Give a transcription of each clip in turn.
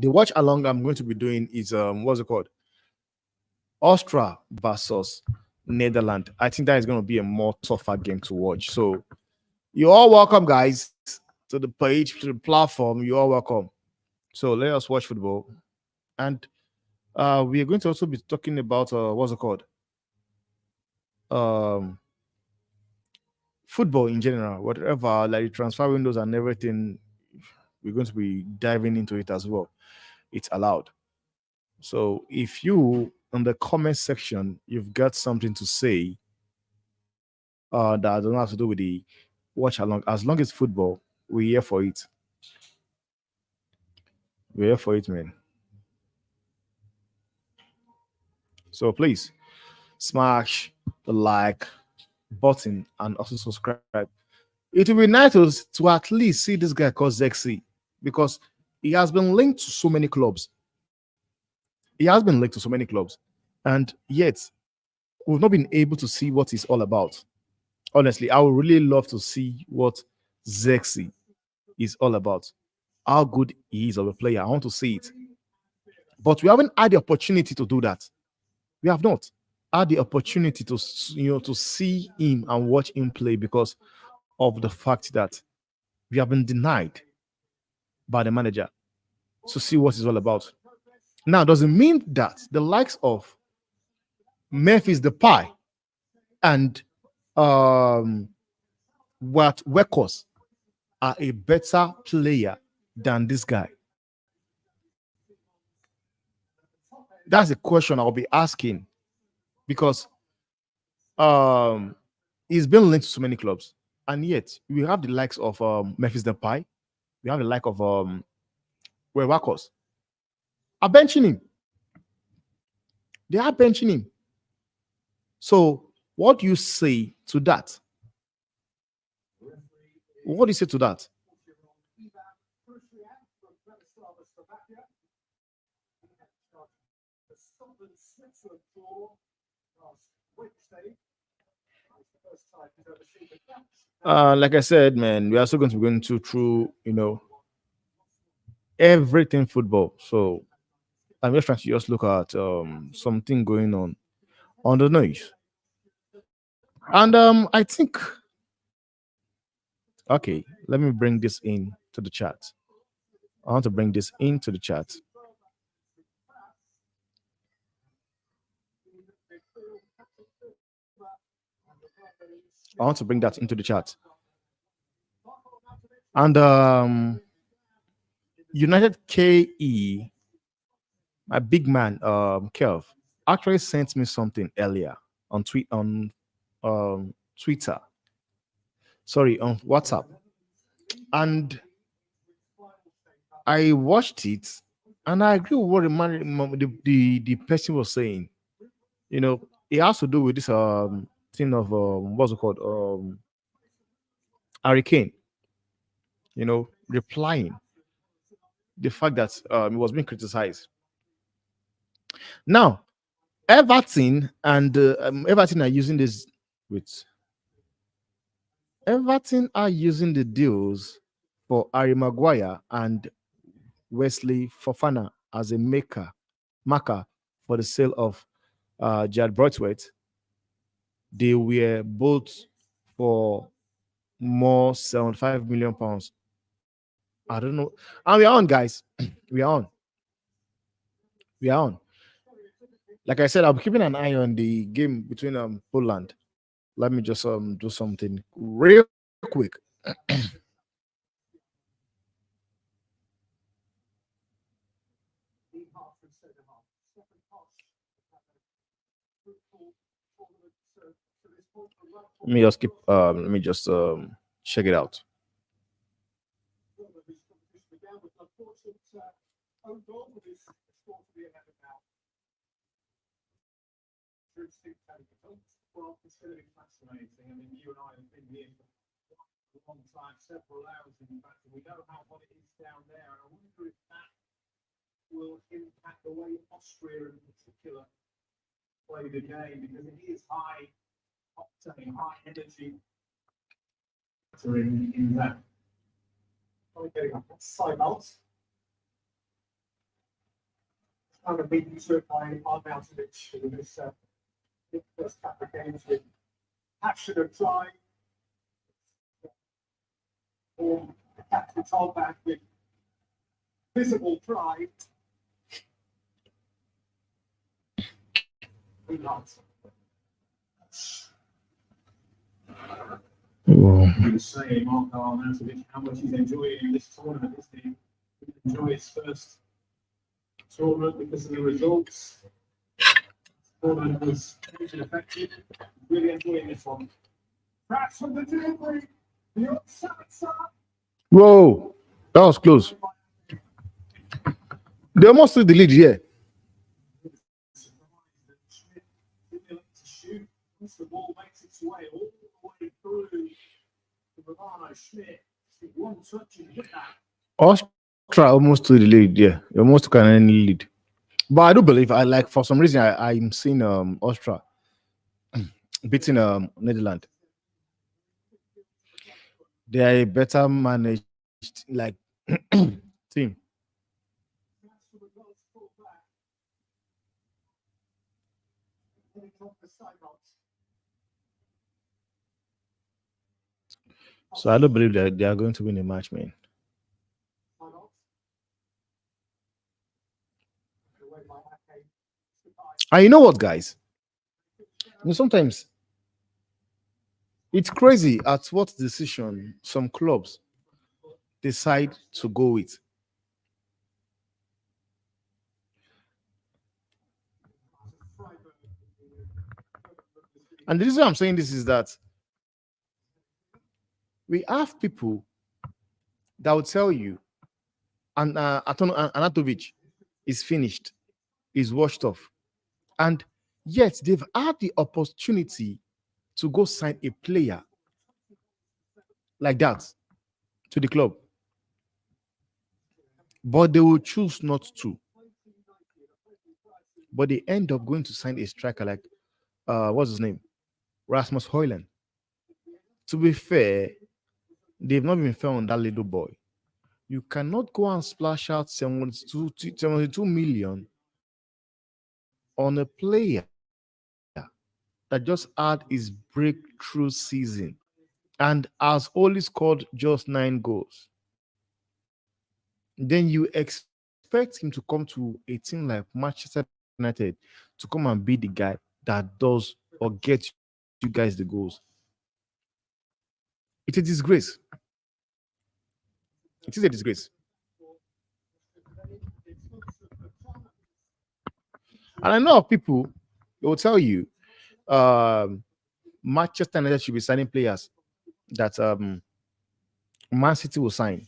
The watch along I'm going to be doing is what's it called? Austria versus Netherlands. I think that is going to be a more tougher game to watch. So you're all welcome, guys, to the page, to the platform. You're all welcome. So let us watch football. And we are going to also be talking about what's it called? Um, Football in general, whatever, like the transfer windows and everything. We're going to be diving into it as well. It's allowed. So if you in the comment section you've got something to say that don't have to do with the watch along, as long as football, we're here for it. We're here for it, man. So please smash the like button and also subscribe. It will be nice to at least see this guy called Zexi because he has been linked to so many clubs. He has been linked to so many clubs, and yet we've not been able to see what he's all about. Honestly, I would really love to see what Zexi is all about. How good he is of a player. I want to see it. But we haven't had the opportunity to do that. We have not had the opportunity to to see him and watch him play because of the fact that we have been denied by the manager to see what it's all about. Now, does it mean that the likes of Memphis Depay and um, what Wekos are a better player than this guy? That's a question I'll be asking because um, he's been linked to so many clubs, and yet we have the likes of Memphis Depay, we have the like of Wekos are benching him. They are benching him. So, what do you say to that? What do you say to that? Like I said, man, we are still going to be going through, everything football. So I'm just trying to just look at something going on the noise. And I think, okay, let me bring this in to the chat. I want to bring this into the chat. I want to bring that into the chat. And United KE, my big man, Kelv, actually sent me something earlier on Twitter. Sorry, on WhatsApp. And I watched it and I agree with what the person was saying. It has to do with this thing of what's it called? Hurricane, replying the fact that it was being criticized. Now, Everton are using this with Everton are using the deals for Harry Maguire and Wesley Fofana as a marker for the sale of Jad Broadwaite. They were both for more £75 million. I don't know. And we are on, guys. we are on. We are on. Like I said, I'll be keeping an eye on the game between Poland. Let me just do something real quick. Let me just keep. Let me just check it out. Well, it's going to be fascinating. I mean, you and I have been here for a long time, several hours in fact, and we know how hot it is down there. And I wonder if that will impact the way Austria in particular play the game, because it is high octane, high energy in that. I'm getting a side out. kind of beaten to it by Arnautovic in this first couple of games with passion and drive, or Captain Tolbach with visible pride. Who knows? He was saying, Mark Arnautovic, how much he's enjoying this tournament, isn't he? He enjoyed his first tournament because of the results. Tournament was effective. Really enjoying this one. Perhaps from the delivery, the outside side. Whoa, that was close. They almost took the lead here. Once the ball makes its way all the way through to Romano Schmidt, one touch and hit that. Austria almost took the lead. Yeah, they almost took an lead. But I do believe I like for some reason I'm seeing Austria beating Netherlands. They are a better managed like team. So I don't believe that they are going to win the match, man. And you know what, guys? You know, sometimes it's crazy at what decision some clubs decide to go with. And the reason I'm saying this is that we have people that will tell you, and Anatovic is finished, is washed off, and yet they've had the opportunity to go sign a player like that to the club, but they will choose not to. But they end up going to sign a striker like what's his name? Rasmus Højlund. To be fair, they've not been fair on that little boy. You cannot go and splash out 72 million on a player that just had his breakthrough season and has only scored just 9 goals. Then you expect him to come to a team like Manchester United to come and be the guy that does or gets you guys the goals. It's a disgrace. It is a disgrace. And I know of people they will tell you Manchester United should be signing players that Man City will sign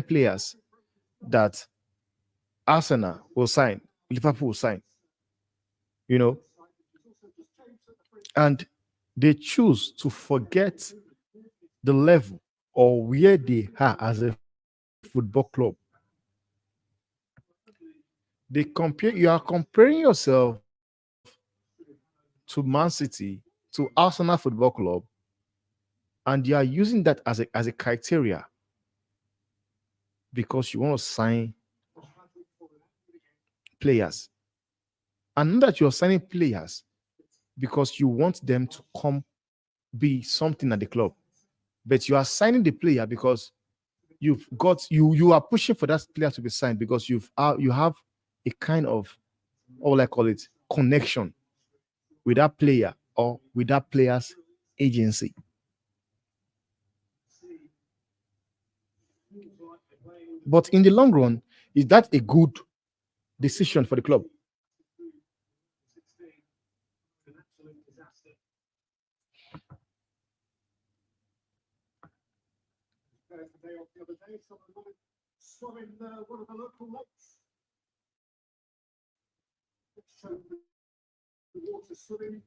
players that Arsenal will sign, Liverpool will sign, you know, and they choose to forget the level or where they are as a football club. You are comparing yourself to Man City, to Arsenal Football Club, and you are using that as a criteria because you want to sign players. And not that you're signing players because you want them to come be something at the club, but you are signing the player because you are pushing for that player to be signed because you have a kind of, what will I call it, connection with that player or with that player's agency. But in the long run, is that a good decision for the club? Swimming one of the local lakes. So the water swimming,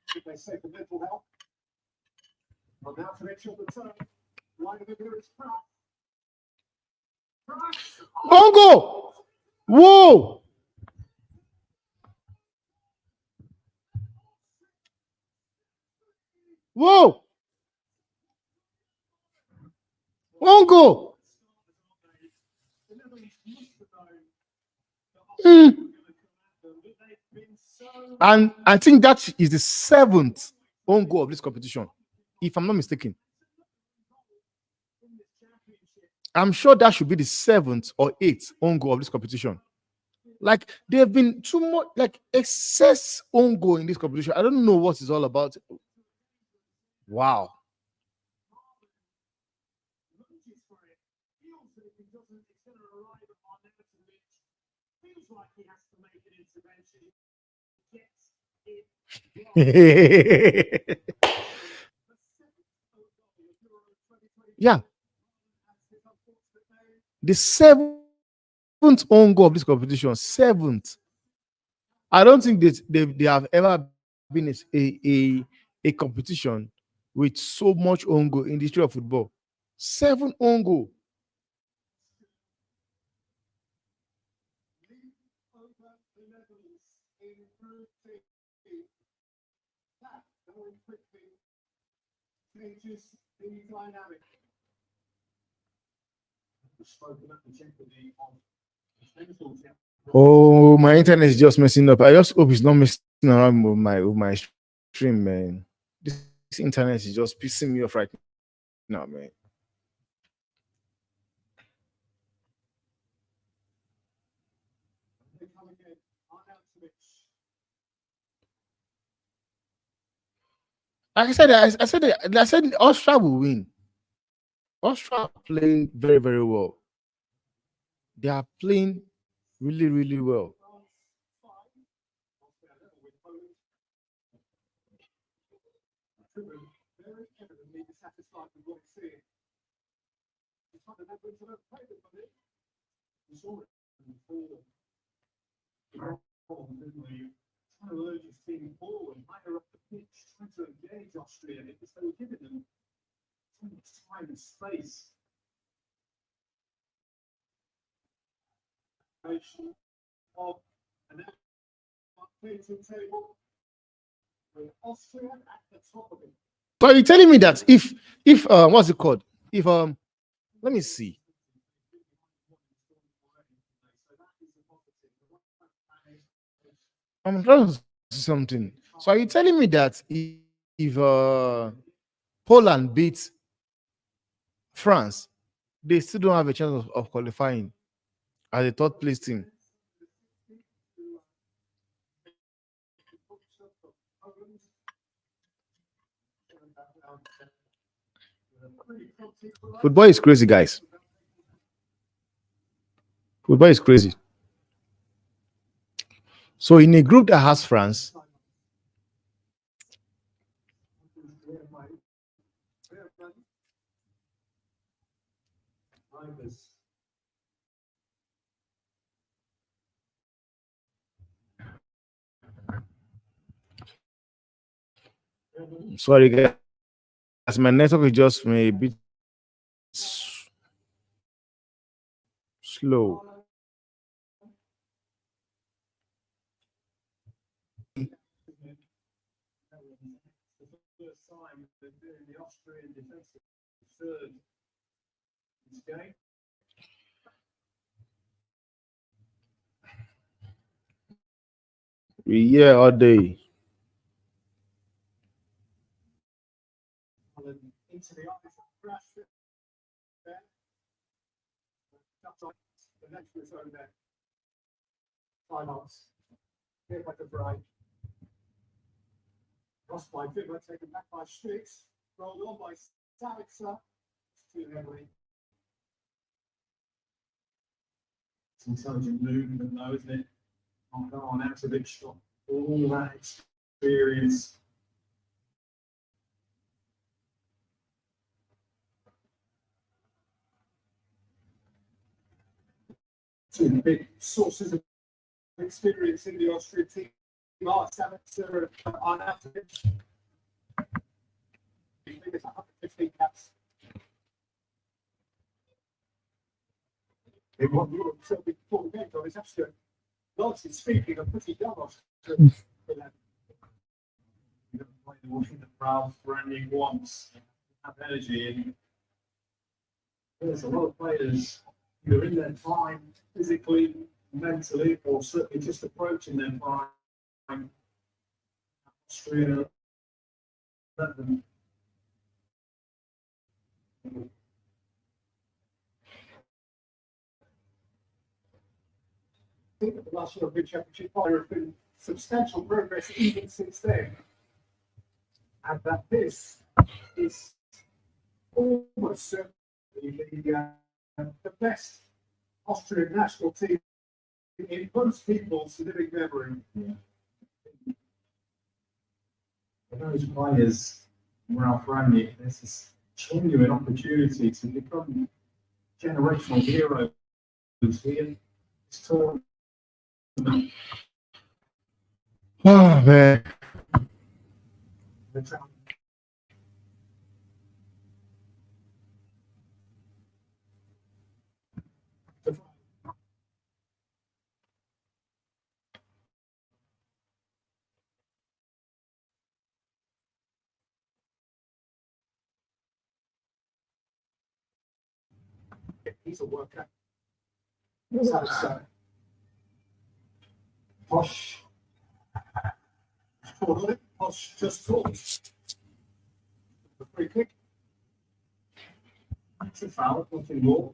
should they say, for mental health. Well, now to make sure the turn, right over here is Pratt. Bongo! Whoa! Whoa! Bongo! Mm. And I think that is the seventh own goal of this competition, if I'm not mistaken. I'm sure that should be the seventh or eighth own goal of this competition. Like there have been too much, like excess own goal in this competition. I don't know what it's all about. Wow. Yeah, the seventh own goal of this competition, seventh. I don't think that they have ever been a competition with so much own goal in the history of football. Seven own goal. Oh, my internet is just messing up. I just hope it's not messing around with my stream, man. This internet is just pissing me off right now, man. Like I said, Austria will win. Austria are playing very, very well. They are playing really, really well. So you're telling me that if what's it called? If let me see. I'm trying to see something. So are you telling me that if Poland beats France, they still don't have a chance of qualifying as a third place team? Football is crazy, guys. Football is crazy. So in a group that has France, sorry guys, my network is just a bit slow. Yeah, all day. mentally, or certainly just approaching their prime. Austria, let them. I think that the last European Championship there has been substantial progress even since then, and that this is almost certainly the best Austrian national team in most people's living memory. Yeah. For those players, Ralph Rangnick, this is genuine opportunity to become generational heroes here. This tournament. Oh man. He's a worker. So, Posh. Posh just thought. The free kick. It's a foul, nothing more.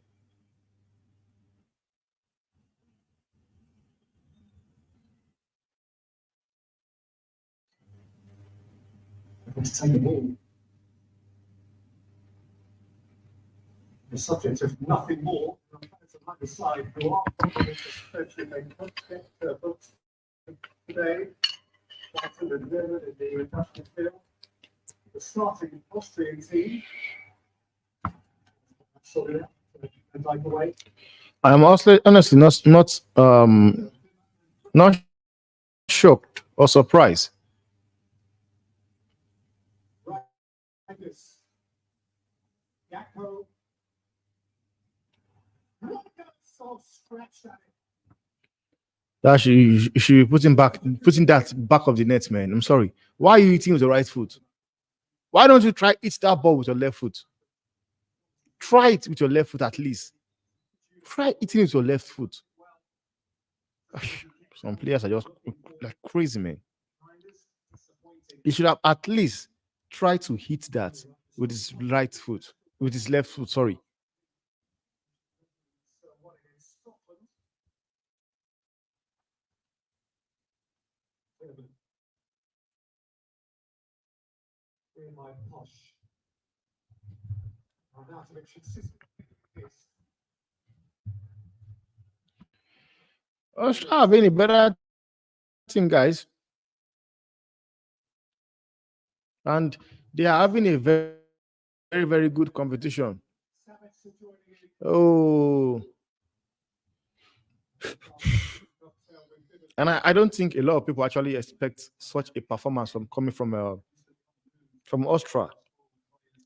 To take the ball. The subject of nothing more than fans on either side who are confident, especially they could get booked today. That's in the German in the industrial field. The starting Austrian team. Sorry, and like away. I'm also honestly not shocked or surprised. This. Yakko. So scratched at it. That she be putting that back of the net, man. I'm sorry. Why are you eating with the right foot? Why don't you try eat that ball with your left foot? Try it with your left foot at least. Try eating with your left foot. Some players are just like crazy, man. He should have at least tried to hit that with his right foot, with his left foot. Sorry. My Posh. I'm out of it. Austria have been a better team, guys, and they are having a very, very, very good competition. Oh, and I don't think a lot of people actually expect such a performance from coming from Austria,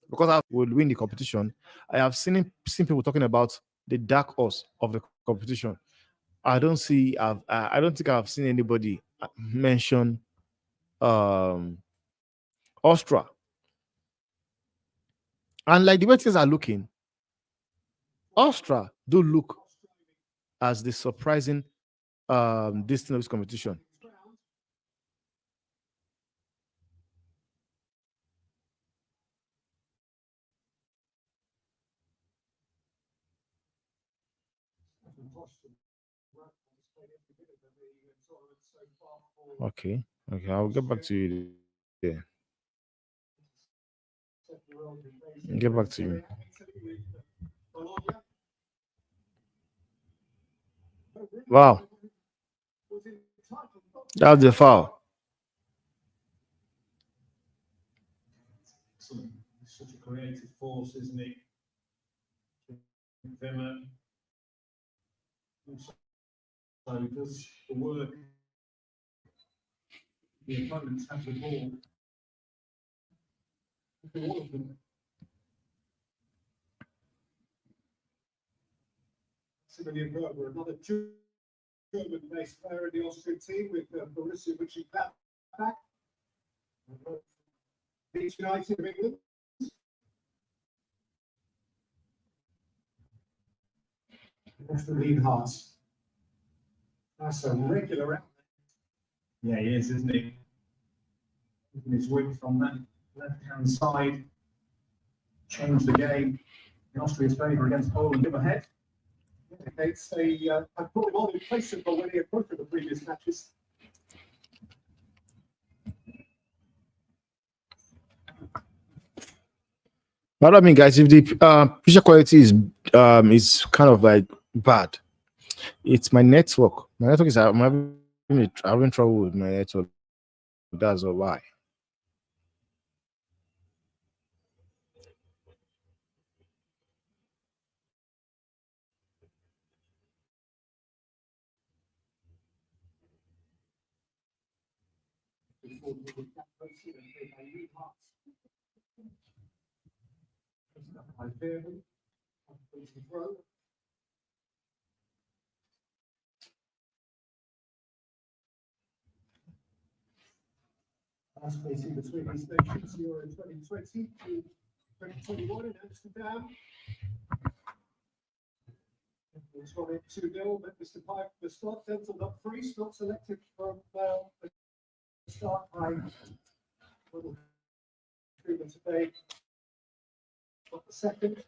because I would win the competition. I have seen people talking about the dark horse of the competition. I don't think I've seen anybody mention Austria. And like the way things are looking, Austria do look as the surprising this of this competition. Okay, I'll get back to you there. Get back to you. Wow, that's the foul. Such a creative force, isn't he? THEMBA. So he does the work. The opponents have the ball. All of them. Similian Berger, another German-based player in the Austrian team with Borussia Mönchengladbach. Leeds United of England. That's the lead hearts. That's a regular out. Yeah, he is, isn't he? Using his width on that left-hand side. Change the game in Austria's favour against Poland. Give ahead. Indicates I put him on in place of when he approached the previous matches. But I mean, guys, if the picture quality is kind of like bad, it's my network. My network is having trouble with my network. That's all why. Last meeting between these nations, Euro 2020 to 2021 in Amsterdam. It's got it 2-0, but Mr. Pike, the start penciled up free, not selected from the start by little treatment today. Got the second.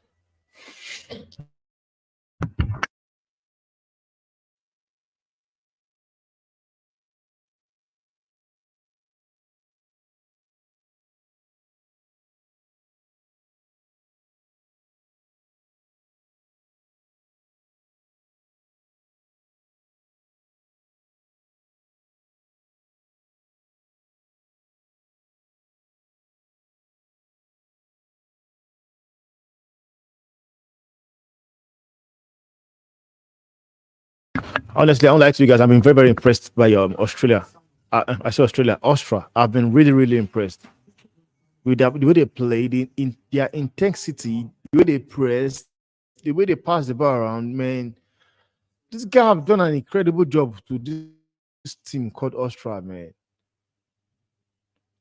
Honestly, I don't lie to you guys. I've been very, very impressed by Australia. I say Australia, Austria. I've been really, really impressed with the way they played in their intensity, the way they pressed, the way they passed the ball around. Man, this guy have done an incredible job to this team called Austria, man.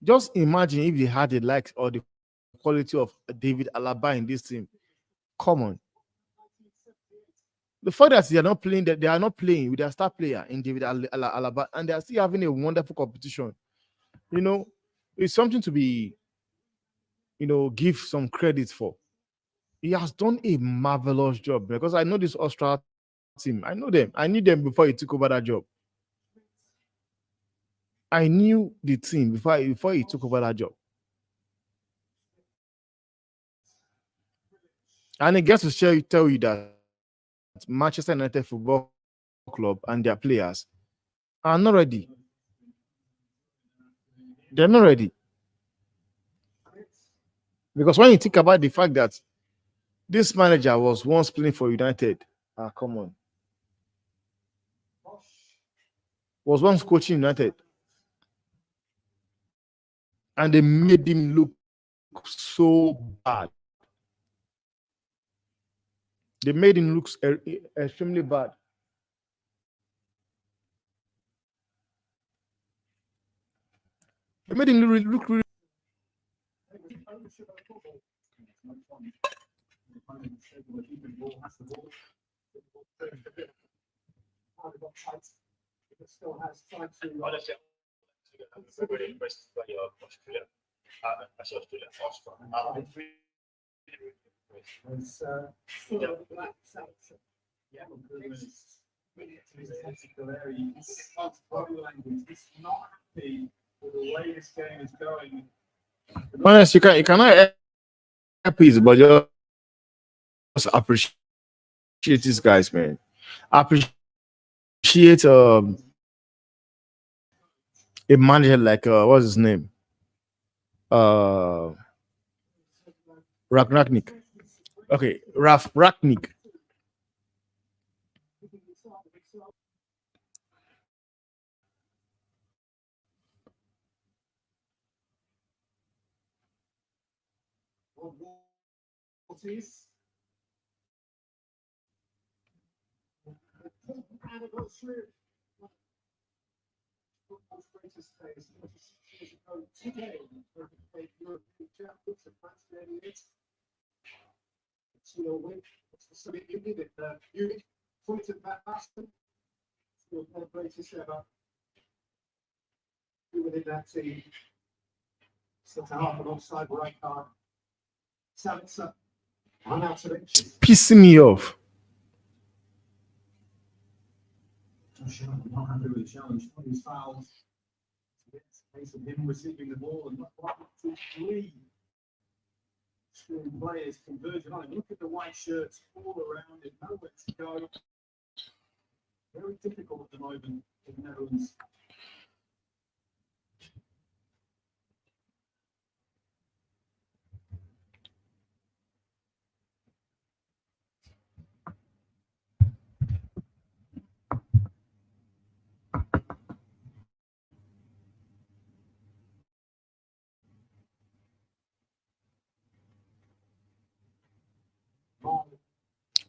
Just imagine if they had the likes or the quality of David Alaba in this team. Come on. The fact that they are not playing with their star player in David Alaba, and they are still having a wonderful competition. You know, it's something to be, give some credit for. He has done a marvelous job because I know this Austria team. I know them. I knew them before he took over that job. I knew the team before he took over that job. And it gets to tell you that Manchester United Football Club and their players are not ready. They're not ready. Because when you think about the fact that this manager was once playing for United, come on, was once coaching United, and they made him look so bad. They made him look extremely bad. They made him look really. Still has time to. Honestly, I'm very impressed by your Australia. I saw Australia, Austria. I'm really, really impressed. Yeah, his technical area, you can see his body language. He's not happy with the way this game is going. Honestly, you cannot help it, but just appreciate these guys, man. Appreciate a manager like what's his name? Uh Ragnick. Okay, Raf Ragnick. What is? And it goes through. Football's greatest days. Years ago today, when we played European champions at match 38. 2-0 win. It's the Soviet Union in Munich. Pointed back Aston. Austria their greatest ever. Within that team, set half an offside right card. Savitzer, Arnautovic. Pissing me off. Not happy with the challenge. One of his fouls. It's a case of him receiving the ball and not quite to three. Screen players converging on him. Look at the white shirts all around him. Nowhere to go. Very difficult at the moment in the Netherlands.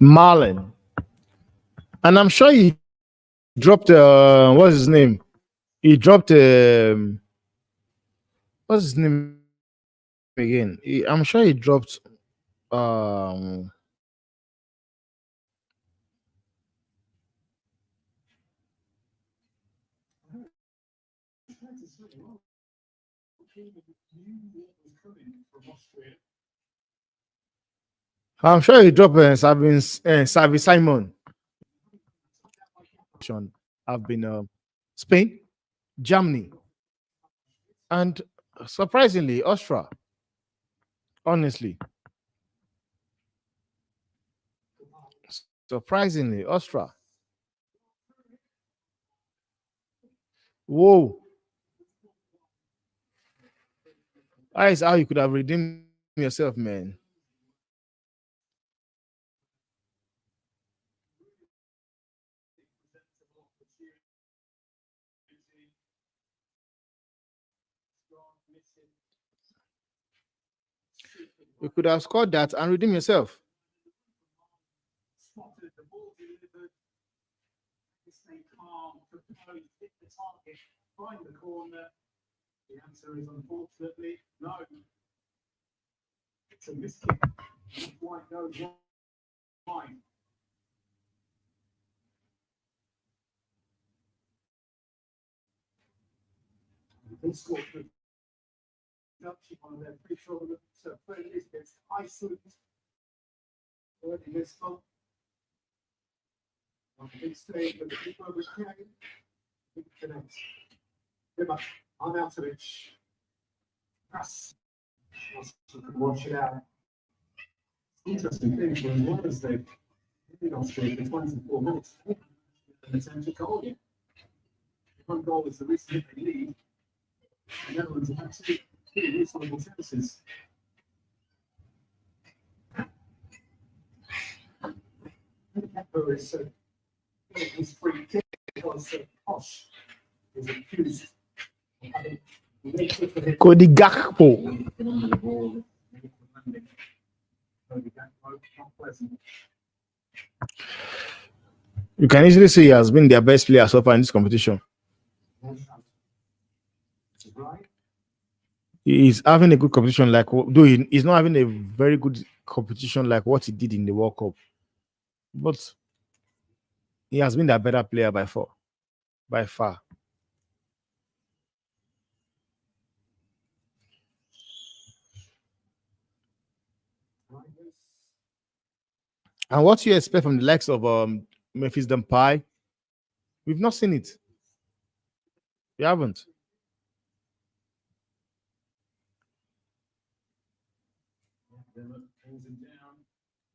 Marlon. And I'm sure he dropped what's his name? He dropped what's his name again? I'm sure he dropped I'm sure he dropped Savi Simon. Have been Spain, Germany, and surprisingly Austria. Honestly, surprisingly Austria. Whoa, that is how you could have redeemed yourself, man. You could have scored that and redeemed yourself. Spotted the ball delivered. Stay calm, propose, hit the target, find the corner. The answer is unfortunately no. It's a miskick. White goes wide. They scored the Dutch on their pre-tournament friendlies against Iceland. Early this month. On the big stage with the people of the Canyon. Big connect. THEMBA, Arnautovic. Pass. You can watch it out. Interesting thing for as well as they've been Austria for 24 minutes. An attempt to goal yet. One goal is the recent they lead. The Netherlands have had two reasonable chances. Pepper is his free kick because Posh is accused of having naked for him. Cody Gakpo. On the ball. Cody Gakpo, not pleasant. You can easily see he has been their best player so far in this competition. Right. He is having a good competition, like though he's not having a very good competition like what he did in the World Cup, but he has been the better player by far. And what you expect from the likes of Memphis Depay? We've not seen it. We haven't.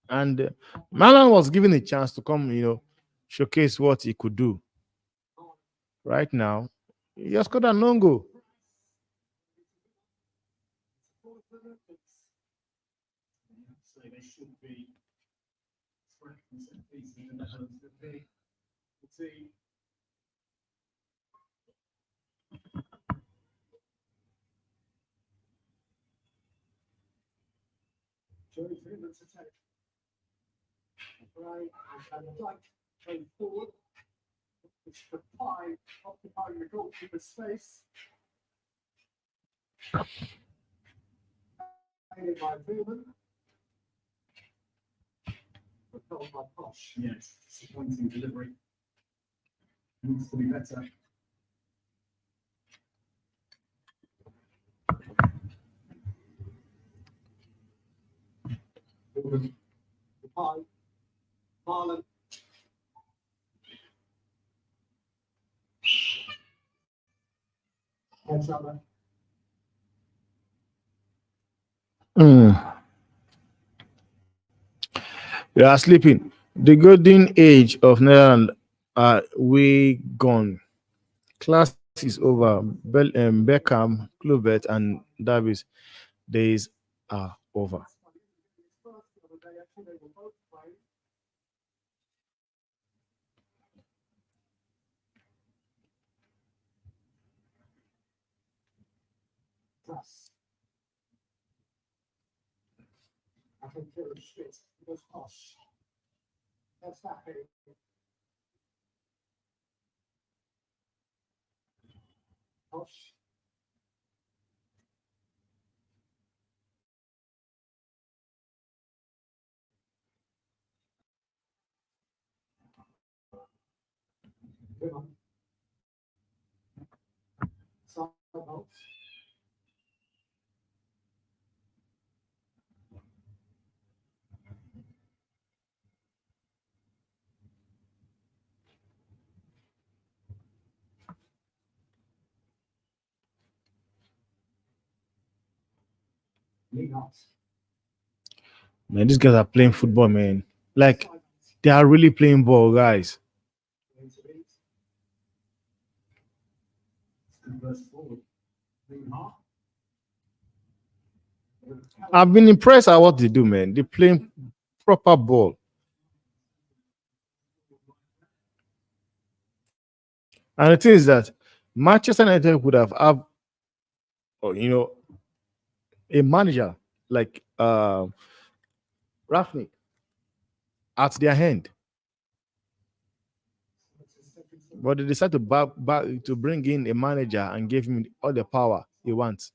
And Malan was given a chance to come, showcase what he could do. Right now, he just got a non-go. So they should be scratching some pieces in the Netherlands. We'll see. Joey Freeman's attack. Right, and like going forward. It's the pie occupying the goalkeeper's space. Played by Freeman. But goal by Posh. Yes, disappointing delivery. Needs to be better. Hi, Marlon. Heads up there. We are sleeping. The golden age of Netherlands are way gone. Class is over. Beckham, Kluivert, and Davis days are over. First the other day, actually, they were both playing. Plus, I can feel the shit. He goes, Posh. That's that big. Posh. Good on. Side bolts. Knee knots. Man, these guys are playing football, man. Like they are really playing ball, guys. Into it. Converse forward. Lean hard. I've been impressed at what they do, man. They're playing proper ball. And the thing is that Manchester United would have or, a manager like Rafnik at their hand. But they decided to bring in a manager and give him all the power he wants.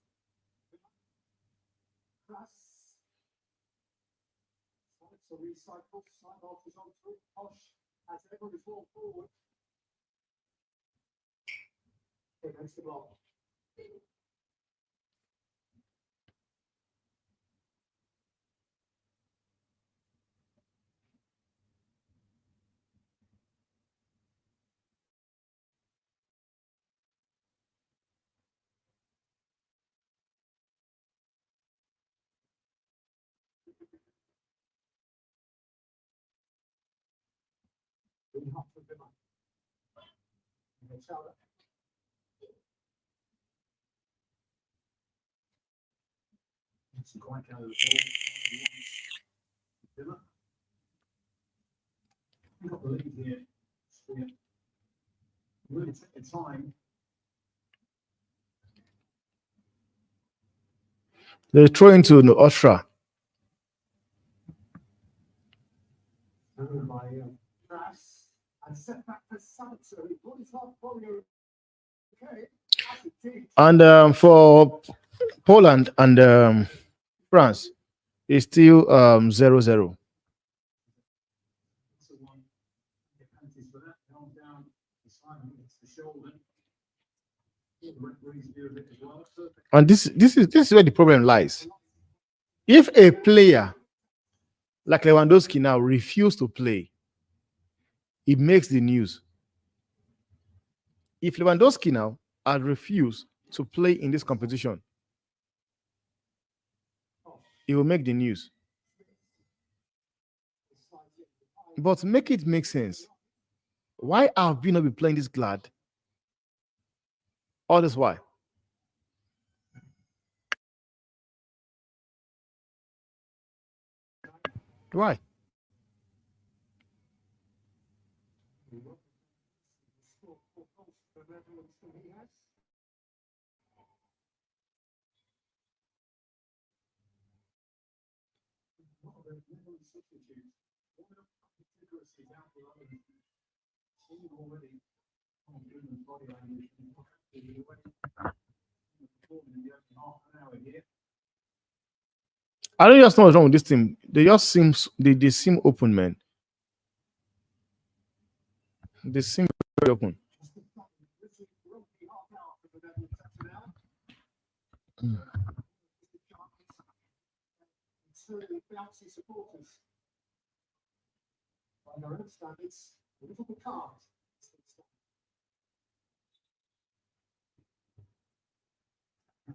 So recycle, side off is on through. Posh as everyone is walked forward. Against the block. Lean hard for Villa. Okay, Charlotte. It's quite out of the ball. Villa. You've got the lead here. Yeah. Really take the time. They throw into the Austria. Over by Grass. And set back for Sancho. He put his half volley. Okay. As it did. And for Poland and France, it's still 0-0. So one. Get penalties for that. Held down. Simon hits the shoulder. The referees do a bit as well. Perfect. And this is where the problem lies. If a player like Lewandowski now refuse to play, it makes the news. If Lewandowski now had refused to play in this competition, it will make the news. But make it make sense. Why have we not been playing this glad? All this why? Why? I don't just know what's wrong with this team. They just seem open, man. They seem very open. bouncy supporters. By their own standards, a little bit calm.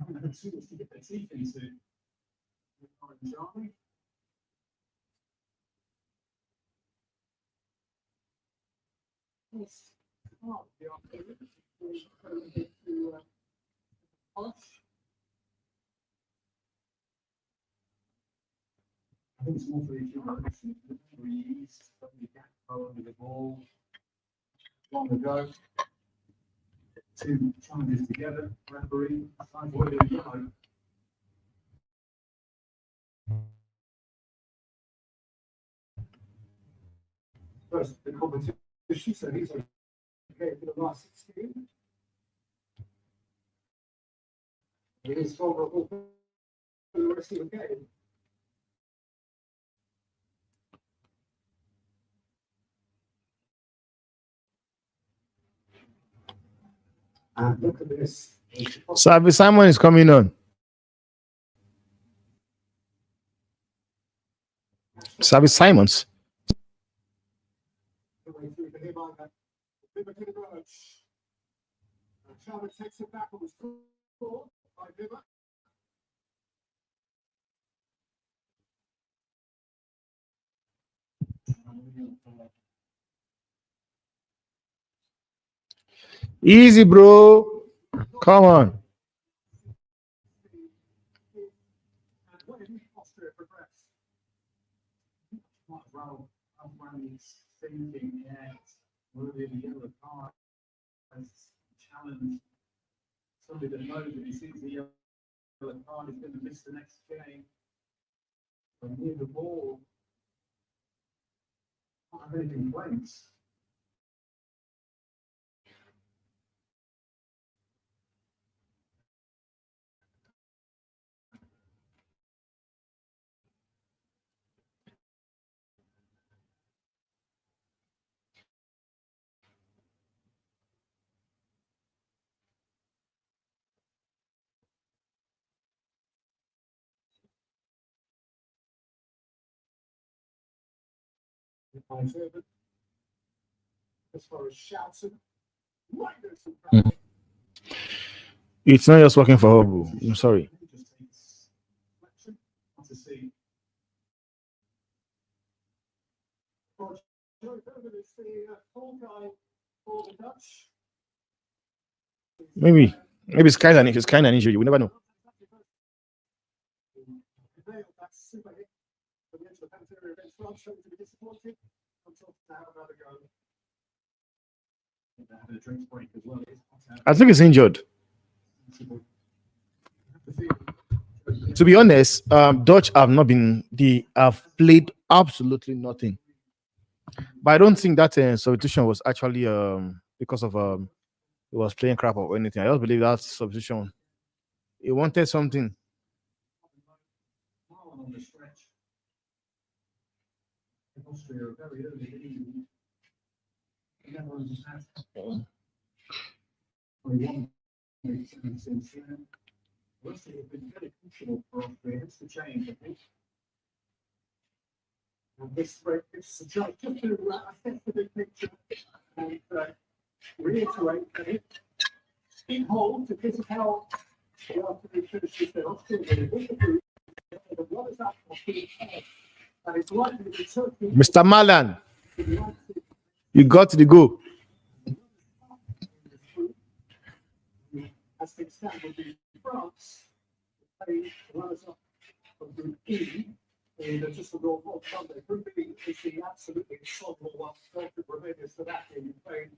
Number 2 is to get their teeth into the orange army. Yes. Oh, the army to polish. I think it's more for the generation that breeze, the gap over the ball. Long ago. Two challenges together, referee, avoiding yellow. First, the competition, so he's okay for the last 16. He is vulnerable for the rest of the game. And look at this. Sabi Simon is coming on. Sabi Simons. Charlotte takes it back, it was caught by Bibba. Easy, bro. Come on. And when Austria progressed, Raul is thinking that moving the yellow card as challenge. Somebody that knows if he sees the yellow card, he's going to miss the next game. But near the ball, not have any complaints. As far as shouts and It's not just working for Hobu. I'm sorry. Maybe it's kind of an injury. You never know. I think it's injured. To be honest, Dutch have not been. They have played absolutely nothing. But I don't think that substitution was actually because of it was playing crap or anything. I just believe that substitution. He wanted something. on the stretch. Austria are very early in the Netherlands has had 21 since then. Austria have been very crucial for Austria. It's the change, I think. And this is a chance just to assess the big picture and reiterate that it in whole, to this is how the afternoon finishes their Austria with the group. What is that? And it's likely to be Turkey. Mr. Malan, you got the go. As things stand, would be France. They runners up from Group E. In just a World Cup Sunday. Group E is the absolutely insoluble one. Belgium, Romania, Slovakia, Ukraine.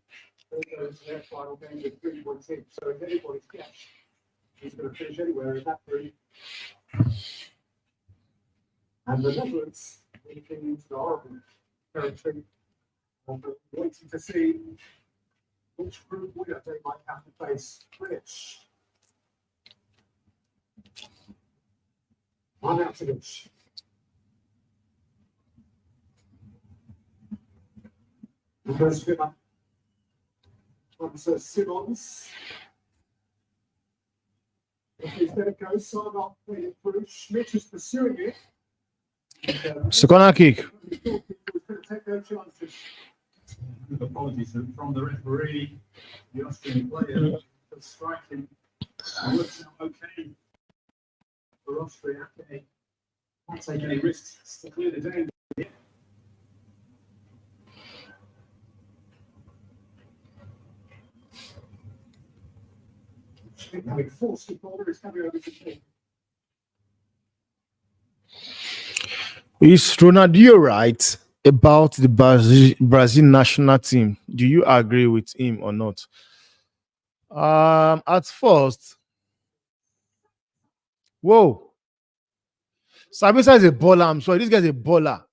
They go to their final game with 3-1 team. So if anybody's guess, he's going to finish anywhere in that group. And the Netherlands leaking into the horrible territory of waiting to see which group winner they might have to face. British. Arnautovic. First swimmer. Answer Simmons. If he's going to go, Sargon played it through. Schmidt is pursuing it. It's a corner kick. Take their chances. Apologies from the referee, the Austrian player, for striking. It looks okay for Austria. Okay. Can't take any risks to clear the danger. Having forced the ball, it's coming over to me. Is Ronaldinho right about the Brazil national team? Do you agree with him or not? At first, whoa, Sabisa is a baller. I'm sorry, this guy's a baller.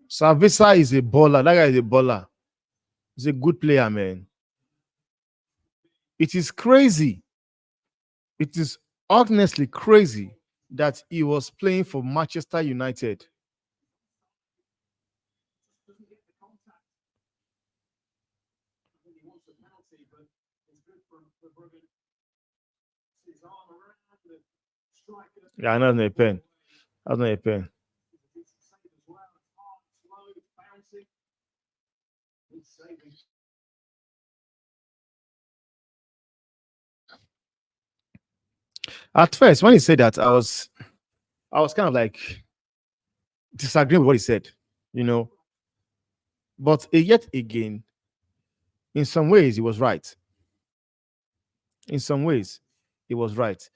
Savisa is a baller. That guy is a baller. He's a good player, man. It is crazy. It is honestly crazy that he was playing for Manchester United. Yeah, that's not a pen. That's not a pen. At first, when he said that, I was kind of like disagreeing with what he said, you know. But yet again, in some ways, he was right. In some ways, he was right.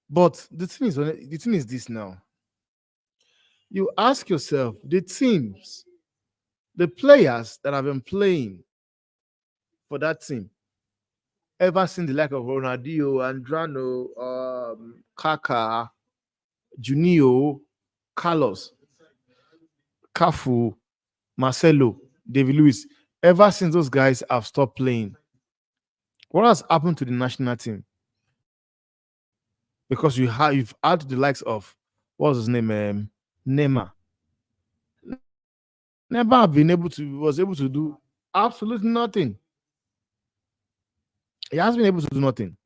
But the thing is this now. You ask yourself, the teams, the players that have been playing for that team, ever seen the like of Ronaldinho, Andrano, Kaka, Juninho, Carlos, Cafu, Marcelo, David Luiz, ever since those guys have stopped playing, what has happened to the national team? Because you've had the likes of what's his name, Neymar. Never have been able to was able to do absolutely nothing. He has been able to do nothing.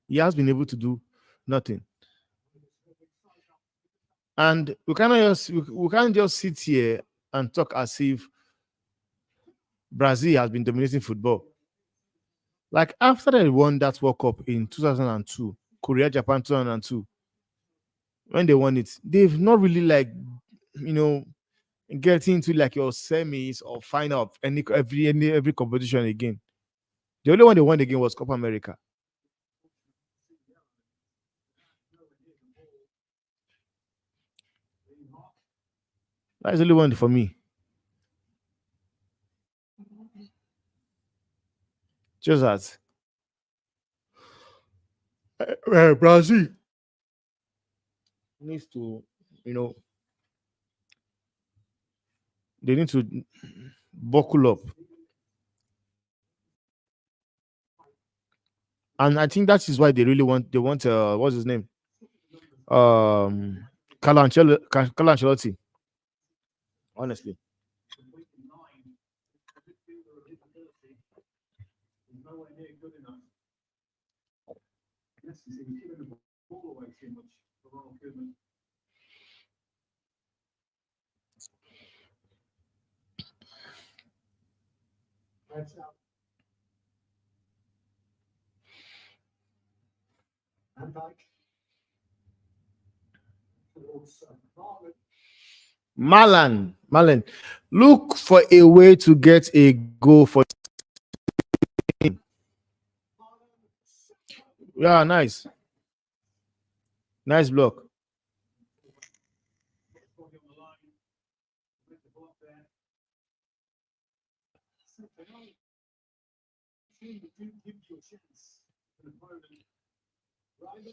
He has been able to do nothing. And we can't just sit here and talk as if Brazil has been dominating football. Like after they won that World Cup in 2002, Korea, Japan 2002, when they won it, they've not really like, you know, get into like your semis or final of every competition again. The only one they won again was Copa America. That's the only one for me. Just that Brazil needs to, you know, they need to buckle up. And I think that is why they want what's his name? Carlo Ancelotti. Honestly. Nowhere near good enough. Yes, he was giving the ball away too much for Ronald Koeman. That's out. Van Dijk. Towards Marlon. Malan, look for a way to get a goal for him. Yeah, nice. Nice block. on the line. With the block there. Team that do give you a chance. An opponent. Right.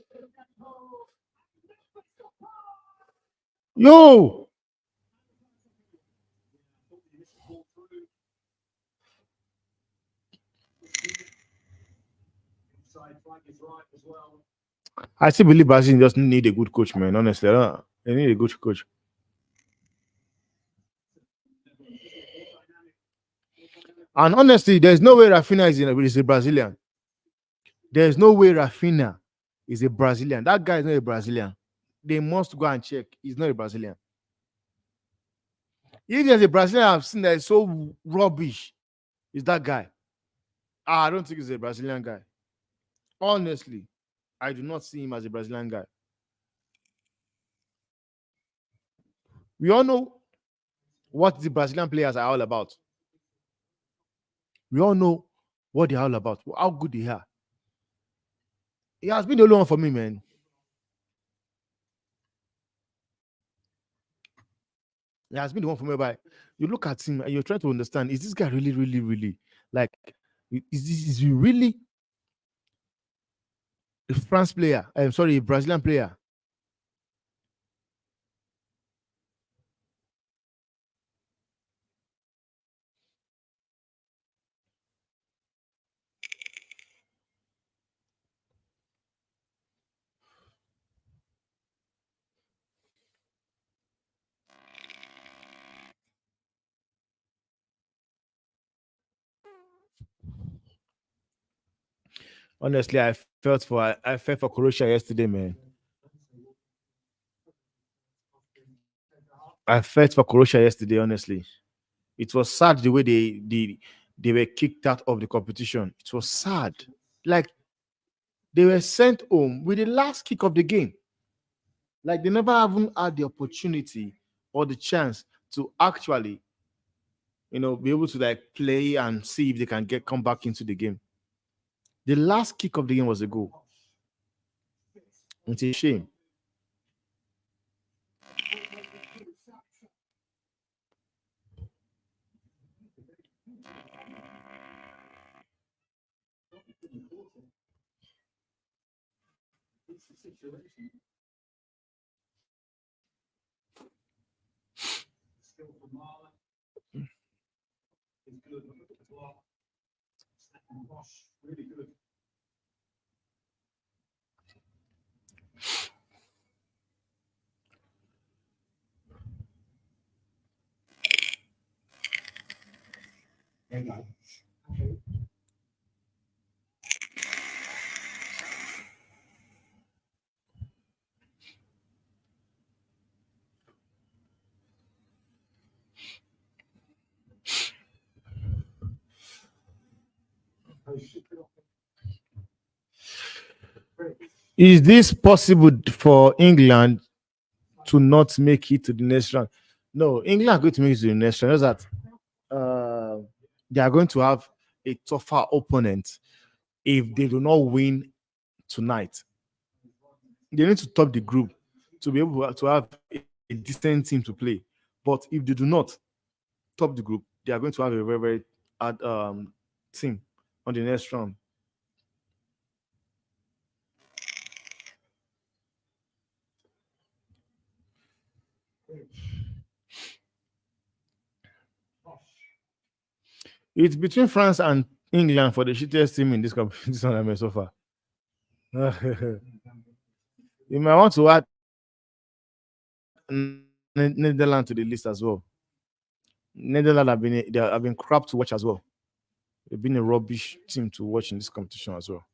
Yo! Inside flag is right as well. I still believe Brazil just need a good coach, man. Honestly, they need a good coach. And honestly, there's no way Rafinha is a Brazilian. There's no way Rafinha is a Brazilian. That guy is not a Brazilian. They must go and check. He's not a Brazilian. If there's a Brazilian I've seen that is so rubbish, is that guy. I don't think he's a Brazilian guy. Honestly, I do not see him as a Brazilian guy. We all know what the Brazilian players are all about. We all know what they're all about, how good they are. He has been the only one for me, man. He has been the one for me. But you look at him and you're trying to understand: is this guy really, really, really like? Is he really a France player? I'm sorry, a Brazilian player. Honestly, I felt for Croatia yesterday, man. I felt for Croatia yesterday. Honestly, it was sad the way they were kicked out of the competition. It was sad. Like they were sent home with the last kick of the game. Like they never even had the opportunity or the chance to actually, be able to like play and see if they can come back into the game. The last kick of the game was a goal. It's a shame. Still for Marlon. He's good. Look at the block. And Bosch, really good. Is this possible for England to not make it to the next round? No, England are going to make it to the next round. Just that they are going to have a tougher opponent if they do not win tonight. They need to top the group to be able to have a decent team to play. But if they do not top the group, they are going to have a very, very hard team on the next round. It's between France and England for the shittiest team in this competition I mean, so far. You might want to add Netherlands to the list as well. Netherlands have been crap to watch as well. They've been a rubbish team to watch in this competition as well.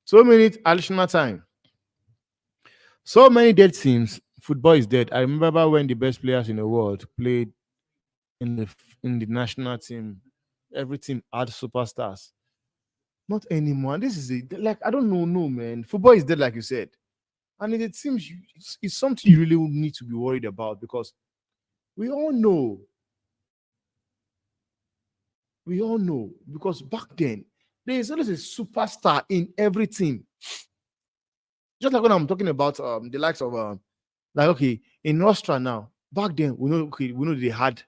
2 minutes additional time. So many dead teams. Football is dead. I remember when the best players in the world played in the national team. Every team had superstars. Not anymore. And this is like I don't know, no man. Football is dead, like you said, and it seems it's something you really need to be worried about because we all know, because back then there is always a superstar in every team. Just like when I'm talking about the likes of like okay in Austria now. Back then we know they had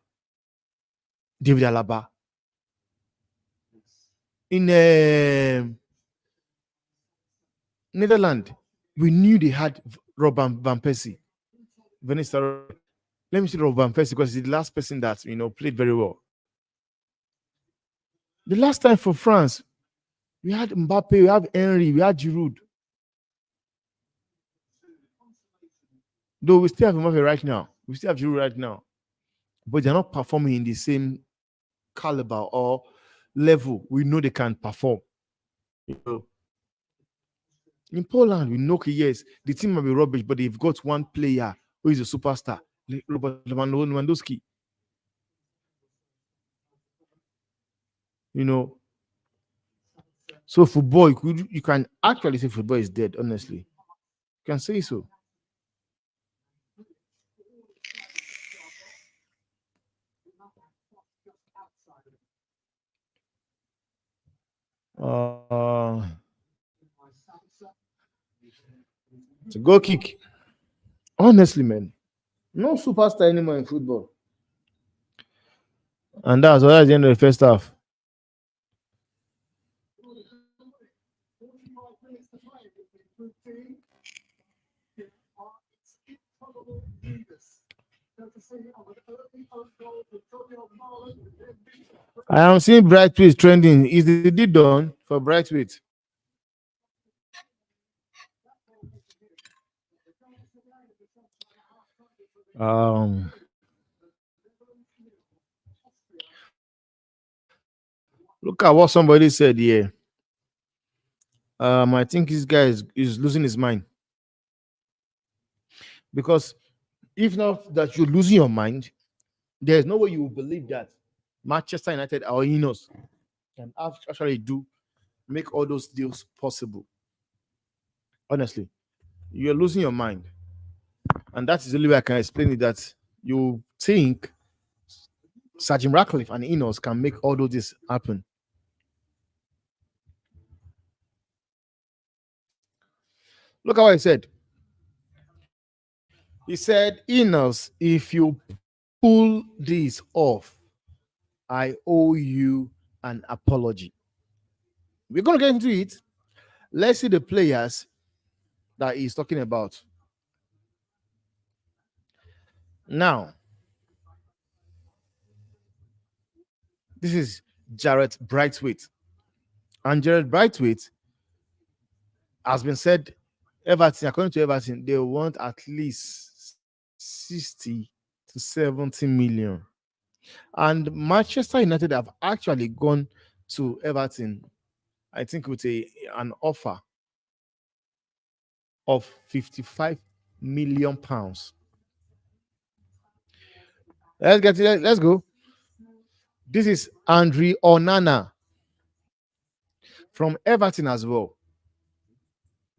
David Alaba in Netherlands. We knew they had Robin van Persie. Vanessa, let me see Robin van Persie because he's the last person that played very well. The last time for France, we had Mbappe, we have Henry, we had Giroud. Though we still have Mbappe right now. We still have Giroud right now. but they're not performing in the same caliber or level we know they can perform. You know, in Poland, we know, okay, yes, the team might be rubbish, but they've got one player who is a superstar, like Robert Lewandowski. You know, so football, you can actually say football is dead. Honestly, you can say so. Uh, it's a goal kick. Honestly, man, no superstar anymore in football, and that's the end of the first half. I am seeing Brightweight trending. Is the deal done for Brightweight? Um, Look at what somebody said here. I think this guy is losing his mind because if not that you're losing your mind, there's no way you will believe that Manchester United or Ineos can actually do make all those deals possible. Honestly, you're losing your mind, and that is the only way I can explain it. That you think Sergeant Ratcliffe and Ineos can make all of this happen. Look at what he said. He said, Ineos, if you pull this off, I owe you an apology. We're going to get into it. Let's see the players that he's talking about. Now, this is Jared Brightwaite. And Jared Brightwaite has been said, Everton, according to Everton, they want at least 60 to 70 million. And Manchester United have actually gone to Everton, I think, with an offer of 55 million pounds. Let's get it. Let's go. This is Andre Onana from Everton as well.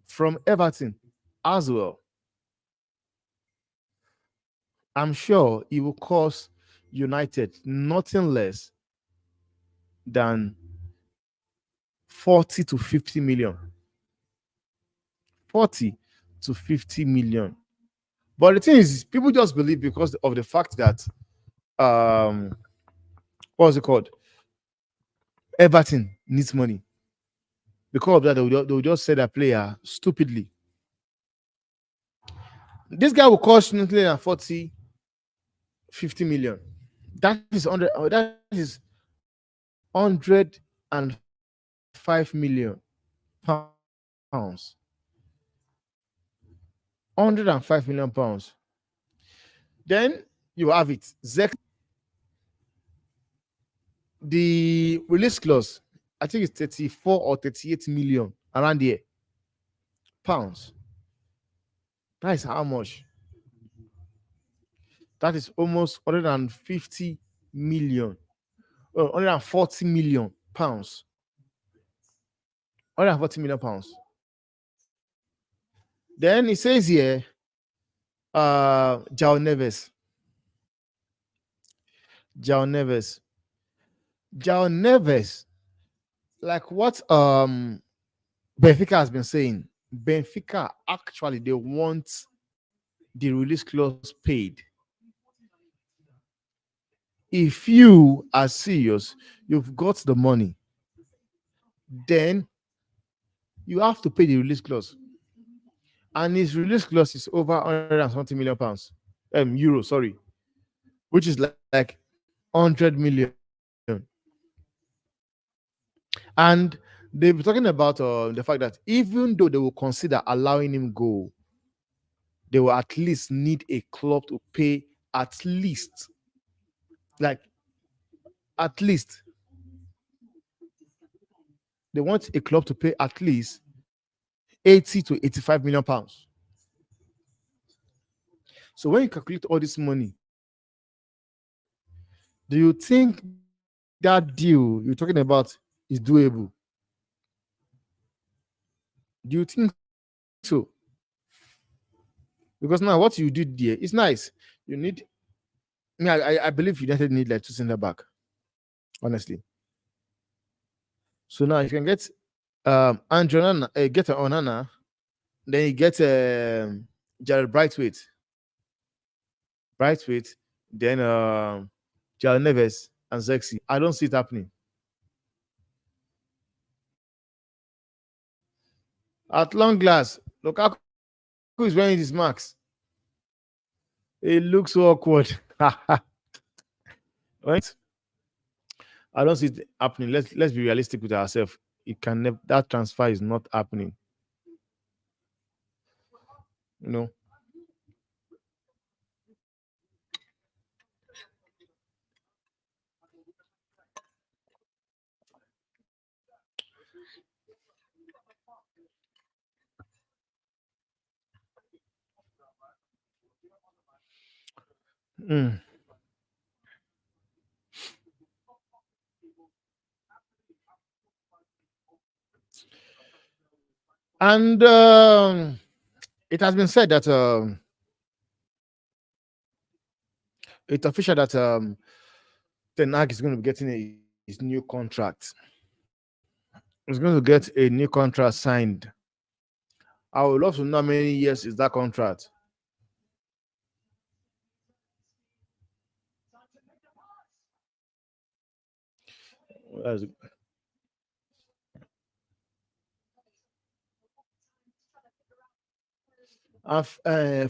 From Everton as well. I'm sure it will cost United nothing less than 40 to 50 million. 40 to 50 million. But the thing is, people just believe because of the fact that what's it called? Everton needs money. Because of that, they will just say that player stupidly. This guy will cost nothing than 40, 50 million. That is 100. That is 105 million pounds. 105 million pounds. Then you have it. The release clause, I think it's 34 or 38 million around here pounds. That is how much? That is almost 150 million, 140 million pounds. 140 million pounds. Then it says here, Jao Neves. Jao Neves. Jao Neves, like what Benfica has been saying. Benfica actually they want the release clause paid. If you are serious, you've got the money, then you have to pay the release clause. And his release clause is over 120 million pounds. Euro, sorry. Which is like 100 million. And they'll be talking about the fact that even though they will consider allowing him go, they will at least need a club to pay at least Like at least they want a club to pay at least 80 to 85 million pounds. So when you calculate all this money, do you think that deal you're talking about is doable? Do you think so? Because now what you did there is nice. You need I believe United need like two center back, honestly. So now if you can get Andrew Onana, get an Onana, then you get Jared Brightweight, then Jared Neves and Zexi. I don't see it happening. At long last, Lukaku is wearing his marks. It looks so awkward. Right? I don't see it happening. Let's be realistic with ourselves. It can never, that transfer is not happening. You know. Mm. And it has been said that it's official that Ten Hag is going to be getting his new contract. He's going to get a new contract signed. I would love to know how many years is that contract. That's-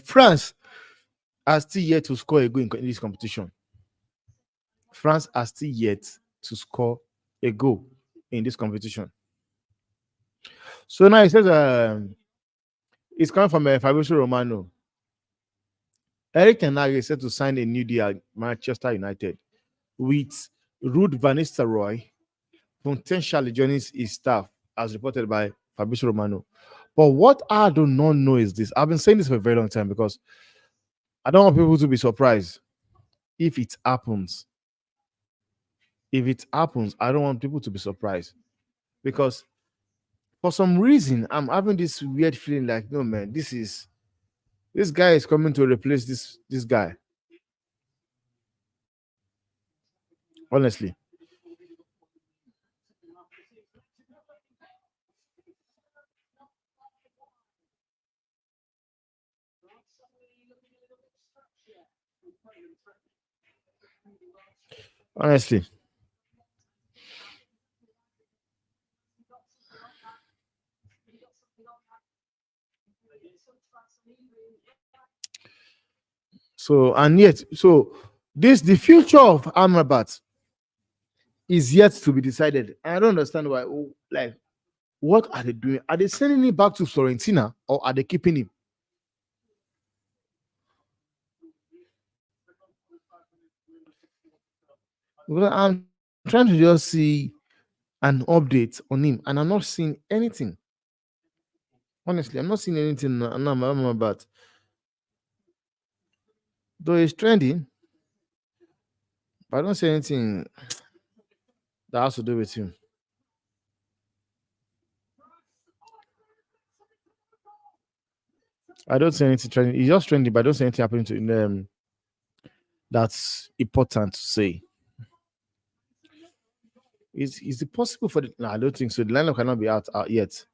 France are still yet to score a goal in this competition. France are still yet to score a goal in this competition. So now it says it's coming from Fabrizio Romano. Eric Ten Hag is set to sign a new deal at Manchester United with Ruud van Nistelrooy potentially joining his staff, as reported by Fabrizio Romano. But what I do not know is this. I've been saying this for a very long time because I don't want people to be surprised if it happens. If it happens, I don't want people to be surprised because for some reason I'm having this weird feeling like, no man, this guy is coming to replace this guy. Honestly, honestly. So and yet, so this the future of Amrabat is yet to be decided. I don't understand why. Like, what are they doing? Are they sending him back to Florentina or are they keeping him? Because I'm trying to just see an update on him, and I'm not seeing anything. Honestly, I'm not seeing anything on Amrabat. Though it's trending, but I don't see anything that has to do with him. I don't see anything trending. It's just trending, but I don't see anything happening to them that's important to say. Is it possible for the? No, I don't think so. The lineup cannot be out yet.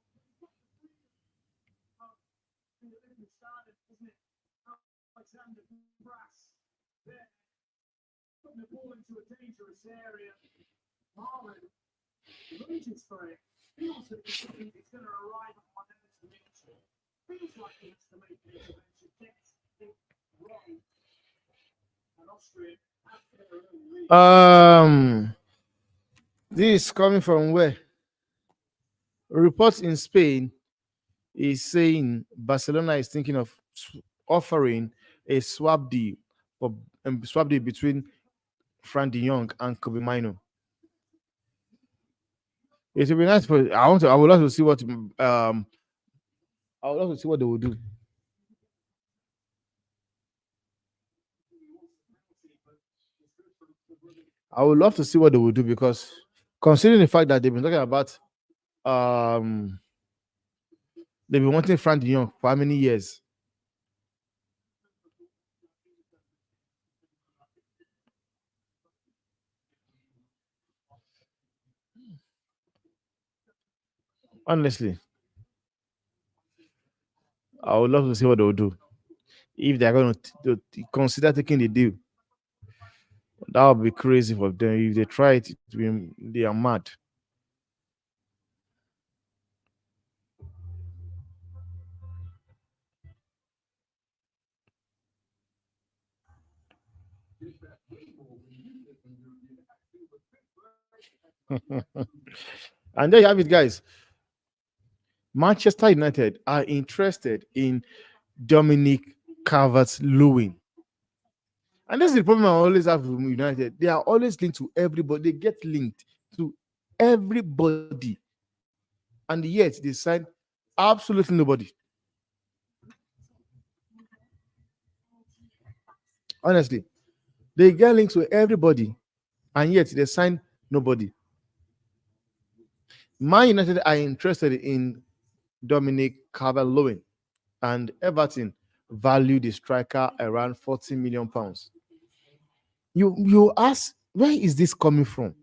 Um, this is coming from where? Reports in Spain is saying Barcelona is thinking of offering a swap deal for swap deal between Frank De Jong and Kobe Mino. It would be nice for I would love to see what I would love to see what they will do. I would love to see what they will do because considering the fact that they've been talking about um they've been wanting Frank De Jong for how many years? Honestly, I would love to see what they will do. If they're going to consider taking the deal, that would be crazy for them. If they try it, they are mad. And there you have it, guys. Manchester United are interested in Dominic Calvert-Lewin. And that's the problem I always have with United. They are always linked to everybody. They get linked to everybody. And yet they sign absolutely nobody. Honestly, they get linked to everybody. And yet they sign nobody. Man United are interested in Dominic Calvert-Lewin. And Everton value the striker around 40 million pounds. You ask, where is this coming from?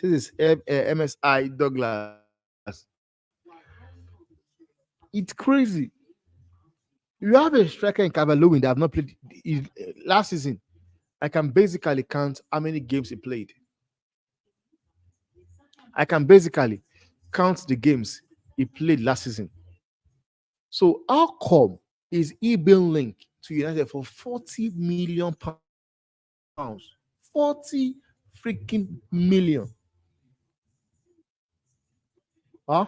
This is MSI Douglas. It's crazy. You have a striker in Calvert-Lewin that have not played last season. I can basically count how many games he played. I can basically count the games he played last season. So how come is he being linked to United for 40 million pounds? 40 freaking million. Huh?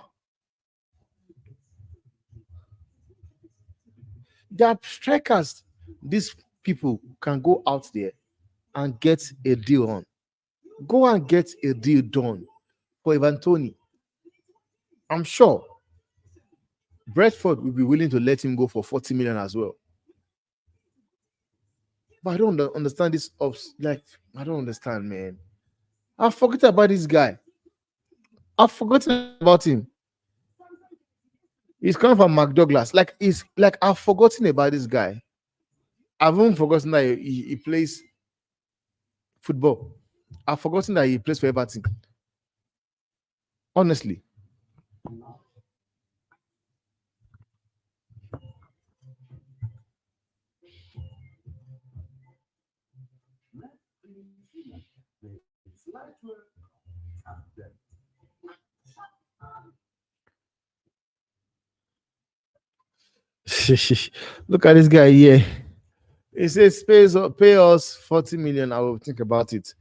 There are strikers. These people can go out there and get a deal on. Go and get a deal done for Ivan Tony. I'm sure Brentford will be willing to let him go for 40 million as well. But I don't understand this ups. Like, I don't understand, man. I forgot about this guy. I've forgotten about him. He's coming from McDouglas. I've forgotten about this guy. I've even forgotten that he plays football. I've forgotten that he plays for Everton. Honestly. Look at this guy here. He says, pay us 40 million. I will think about it.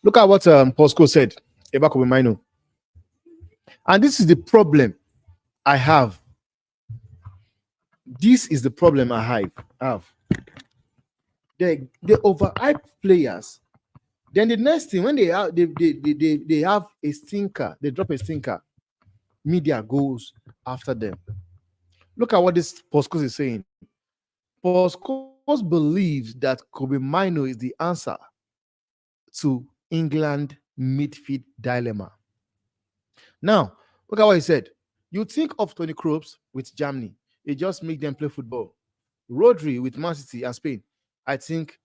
Look at what Posco said about Kobe Mino. And this is the problem I have. This is the problem I have. They overhype players. Then the next thing, when they have a stinker, they drop a stinker, media goes after them. Look at what this Posco is saying. Posco believes that Kobe Mino is the answer to England midfield dilemma. Now, look at what he said. You think of Tony Kroos with Germany, it just make them play football. Rodri with Man City and Spain, I think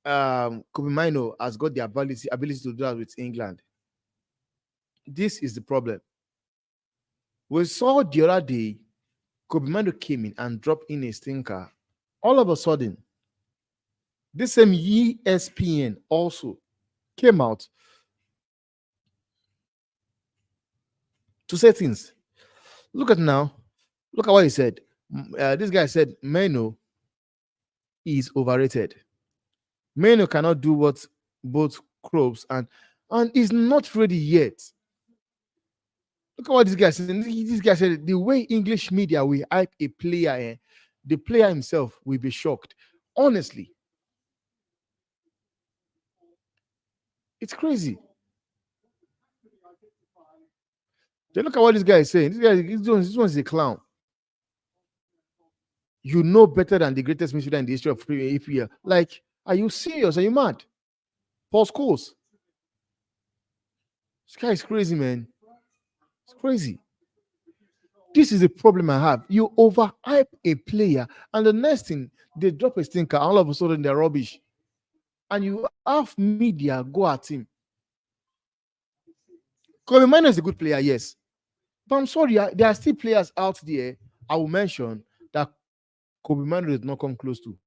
Kobe Mino has got the ability to do that with England. This is the problem. We saw the other day, Kobe Mino came in and dropped in a stinker. All of a sudden, this same ESPN also came out to say things. Look at now. Look at what he said. This guy said Meno is overrated. Meno cannot do what both Kroos and is not ready yet. Look at what this guy said. This guy said the way English media will hype a player, the player himself will be shocked. Honestly, it's crazy. Then look at what this guy is saying. This one is a clown. You know better than the greatest midfielder in the history of EPL. Like, are you serious? Are you mad? Paul Scholes. This guy is crazy, man. It's crazy. This is the problem I have. You overhype a player, and the next thing they drop a stinker, all of a sudden they're rubbish. And you have media go at him. Kobe Mino is a good player, yes. But I'm sorry, there are still players out there I will mention that Kobe Mino did not come close to.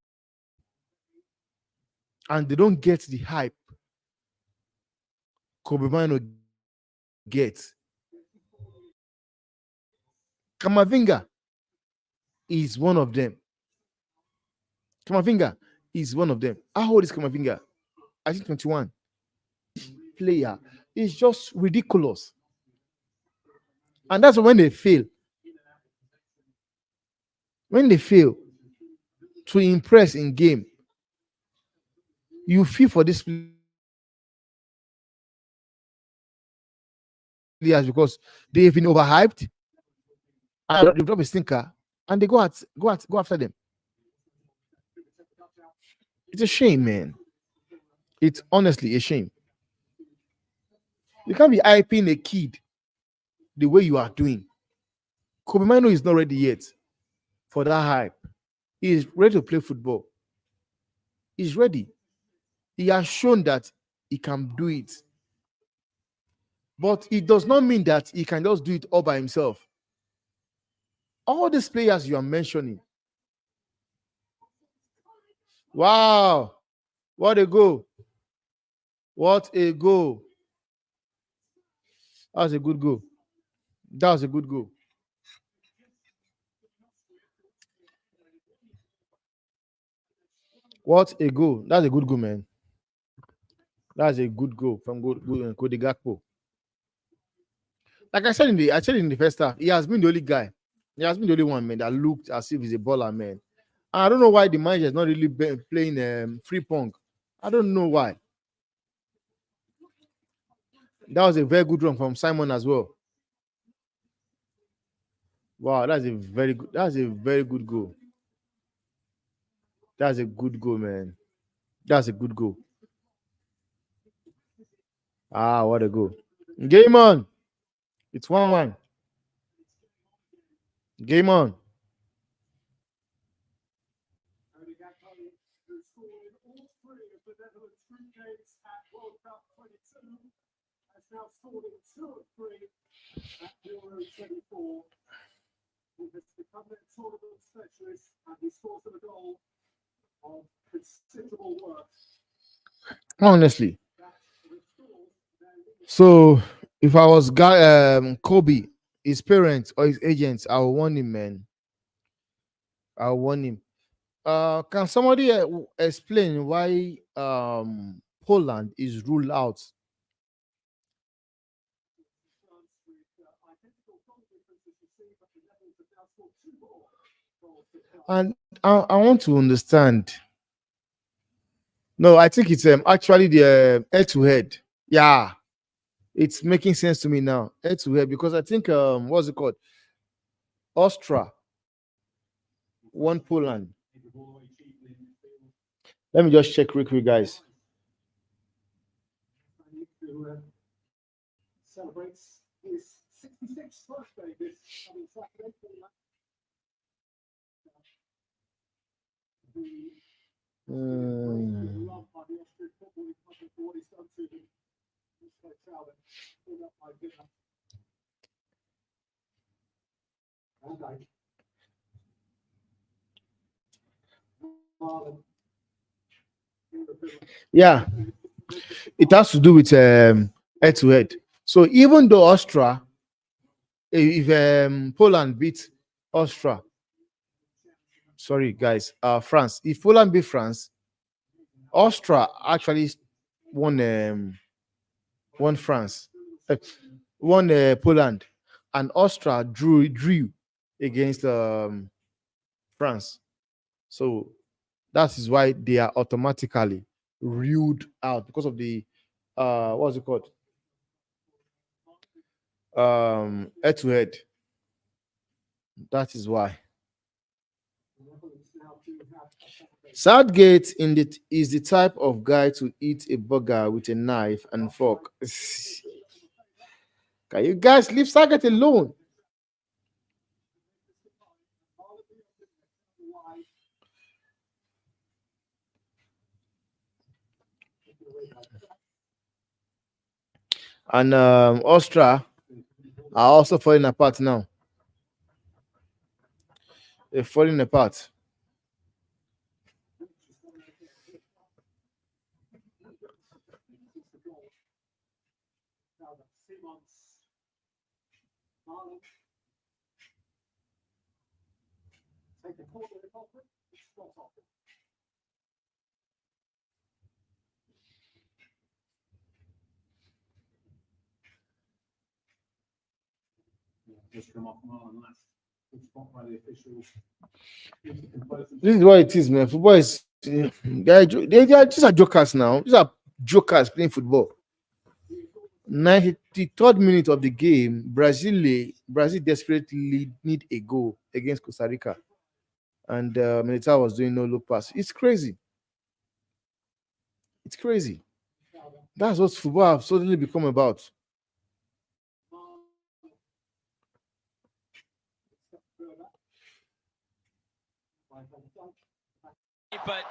And they don't get the hype Kobe Mino gets. Kamavinga is one of them. Kamavinga is one of them. How old is Kamavinga? I think 21. Player is just ridiculous. And that's when they fail. When they fail to impress in game, you feel for this players because they've been overhyped and they drop a stinker and they go after them. It's a shame, man. It's honestly a shame. You can't be hyping a kid the way you are doing. Kobe Mino is not ready yet for that hype. He is ready to play football. He's ready. He has shown that he can do it. But it does not mean that he can just do it all by himself. All these players you are mentioning. Wow. What a goal. What a goal. That was a good goal. That was a good goal. What a goal. That's a good goal, man. That's a good goal from Cody Gakpo. Like I said in the first half, he has been the only guy. He has been the only one, man, that looked as if he's a baller, man. And I don't know why the manager is not really playing free pong. I don't know why. That was a very good run from Simon as well. Wow, that's a very good goal. That's a good goal, man. That's a good goal. Ah, what a goal. Game on. It's 1-1. Game on. Now scored in 2 of 3 at Euro 24. He has become their tournament specialist and he scores a goal of considerable worth. Honestly. So if I was Kobe, his parents or his agents, I'll warn him, man. I'll warn him. Can somebody explain why Poland is ruled out? And I want to understand. No, I think it's actually the head to head. Yeah, it's making sense to me now. Head to head, because I think what's it called? Austria won Poland. Let me just check real quick, guys. Celebrates his 66th birthday this coming Saturday. football public for what he's done to them. Looks like Calvin pulled up by Villa. Van Dijk. Marlon. Yeah, it has to do with head to head. So even though Austria, if Poland beat Austria, sorry guys, France, if Poland beat France, Austria actually won France, won Poland, and Austria drew against France. So that is why they are automatically ruled out because of the what's it called? Head to head. That is why. Southgate is the type of guy to eat a burger with a knife and fork. Can you guys leave Southgate alone? And Austria are also falling apart now. They're falling apart. Take the corner of the pocket. It's spot on. Just come off Marlon last. Good spot by the officials. This is what it is, man. Football is these are jokers now. These are jokers playing football. 93rd minute of the game, Brazil desperately need a goal against Costa Rica, and Militao was doing no look pass. It's crazy. It's crazy. That's what football have suddenly become about. But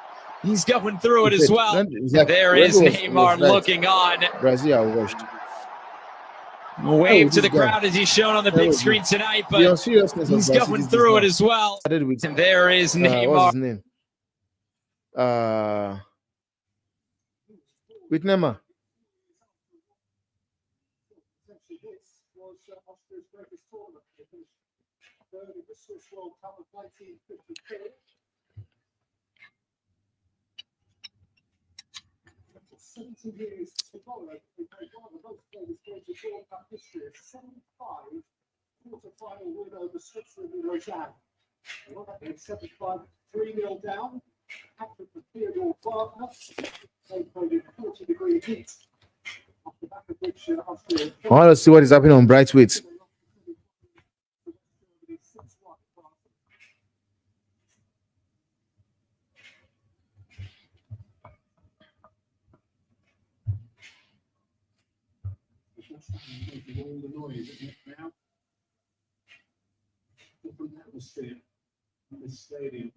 he's going through it He as said, well. exactly. There Whoever is was Neymar right. looking on. Brazil are washed. Wave to the this guy. crowd as he's shown on the Where big was screen tonight, The but unseriousness of he's Brazil going this through it now. as well. Started with And there is what's Neymar. his name? With Neymar. This was Austria's greatest tournament. They finished third in the Swiss World Cup of 1954. 70 years to follow. They played one of the most famous games of World Cup history, a 7-5 quarter-final win over Switzerland in Lausanne. They had 7-5, 3-0 down. Patrick for Theodore Wagner. They played in 40-degree heat. Off the back of which Austria. I want to see what is happening on Brightweight. All the noise, isn't it, now? Different atmosphere in this stadium.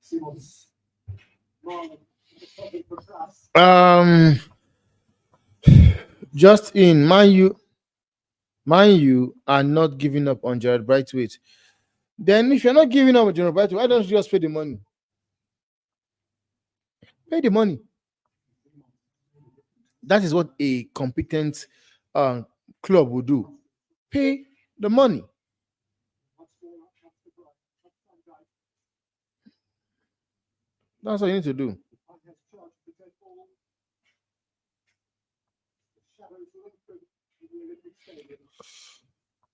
Simons. Marlon. Just in Man U are not giving up on Gerard Brightweight. Then if you're not giving up on Gerard Brightweight, why don't you just pay the money? Pay the money. That is what a competent club will do. Pay the money. That's what you need to do.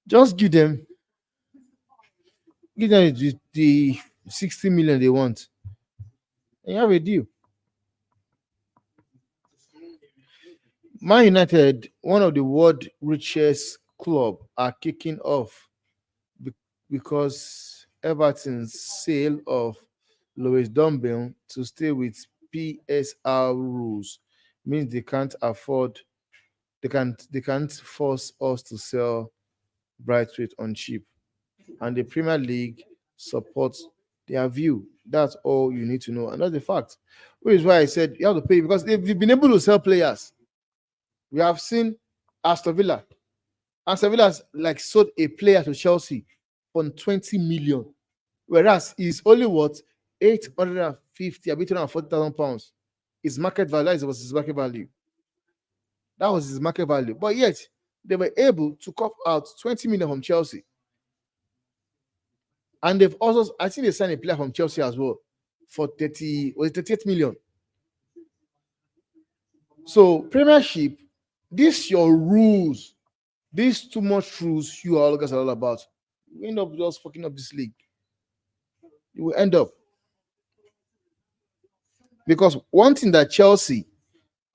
Just give them the 60 million they want, and you have a deal. Man United, one of the world richest club, are kicking off because Everton's sale of Louis Dumbill to stay with PSR rules means they can't force us to sell Brightweight on cheap. And the Premier League supports their view. That's all you need to know. And that's the fact. Which is why I said you have to pay because they've been able to sell players. We have seen Aston Villa. Aston Villa has like sold a player to Chelsea for 20 million, whereas he's only worth 850 or 840,000 pounds. His market value, that was his market value. That was his market value. But yet they were able to cough out 20 million from Chelsea. And they've also, I think they signed a player from Chelsea as well for 38 million. So Premiership, this your rules. These too much rules you all guys are all about. You end up just fucking up this league. You will end up. Because one thing that Chelsea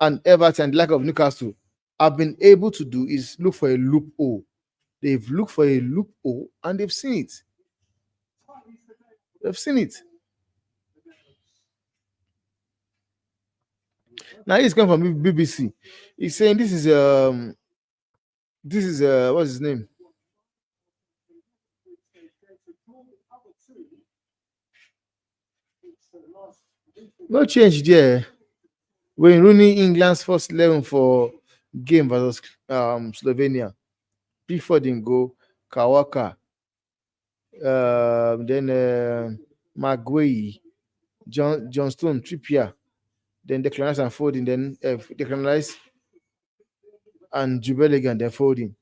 and Everton, the lack of Newcastle, have been able to do is look for a loophole. They've looked for a loophole and they've seen it. They've seen it. Now he's coming from BBC. He's saying this is what's his name? No change there. When Rooney England's first 11 for game versus Slovenia. Pickford in goal, Kawaka, then Maguire, John Stone, Trippier, then Declan Rice and Foden, then Declan Rice and Jubilee then Foden,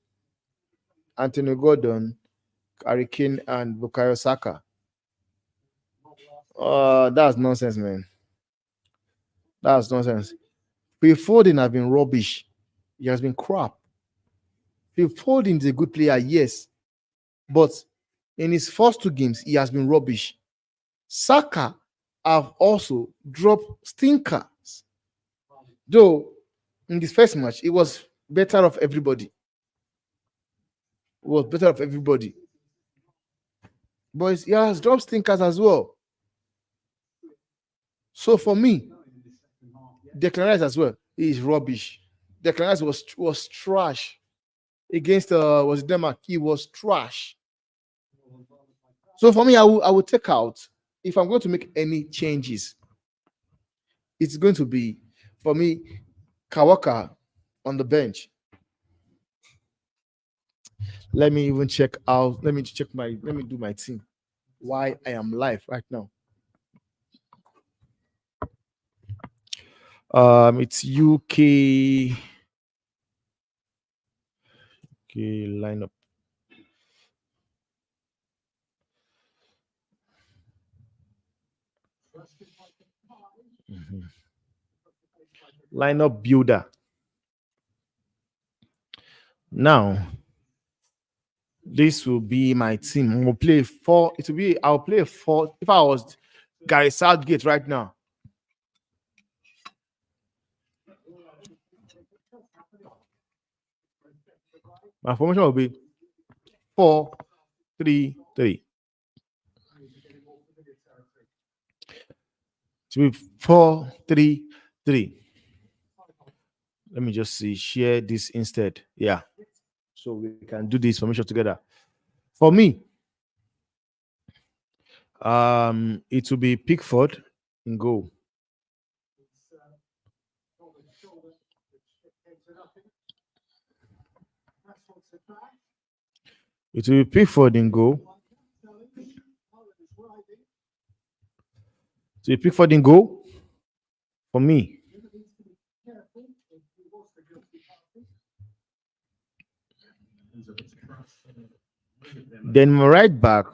Anthony Gordon, Harry Kane, and Bukayo Saka. That's nonsense, man. That's nonsense. Phil Foden has been rubbish. He has been crap. Phil Foden is a good player, yes, but in his first two games, he has been rubbish. Saka have also dropped stinkers. Though in this first match, it was better of everybody. But he has dropped stinkers as well. So for me, Declan Rice as well, he is rubbish. Declan Rice was trash against was Denmark. He was trash. So for me, I will take out, if I'm going to make any changes, it's going to be, for me, Kawaka on the bench. Let me do my team. Why I am live right now. It's UK lineup. Lineup builder. Now, this will be my team. We'll play 4. I'll play 4. If I was Gary Southgate right now, my formation will be 4-3-3. To be 4-3-3. Let me just share this instead. Yeah. So we can do this formation together. For me, it will be Pickford in goal. It will be Pickford in goal. So you Pickford in goal for me. Then my right back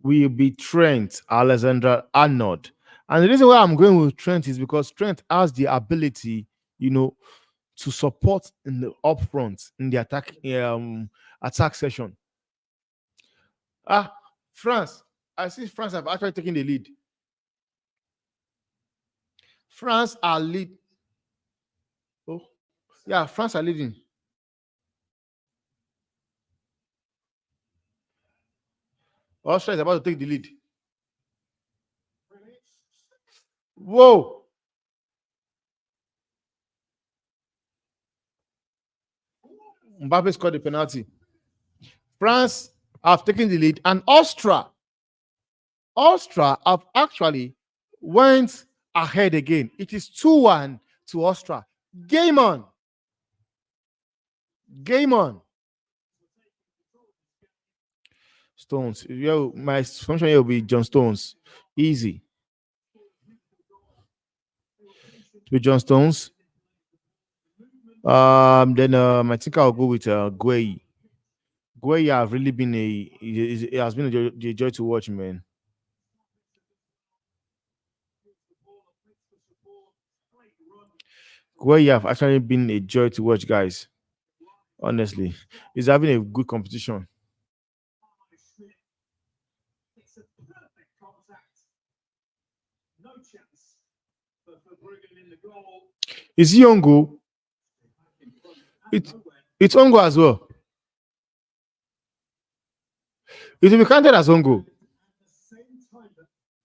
will be Trent Alexander-Arnold. And the reason why I'm going with Trent is because Trent has the ability, to support in the up front in the attack session. France. I see France have actually taken the lead. France are lead. Oh, yeah, France are leading. Austria is about to take the lead. Whoa! Mbappe scored the penalty. France have taken the lead, and Austria have actually went ahead again. It is 2-1 to Austria. Game on. Game on. Stones. Yo, my function here will be John Stones. Easy. With John Stones. Then I think I'll go with Gueye. Gueye have really been it has been a joy to watch, man. Gueye have actually been a joy to watch, guys. Honestly, he's having a good competition. It's a perfect contact. No chance for Bruggen in the goal. Is he on goal? It's on goal as well. It will be counted as on goal. At the same time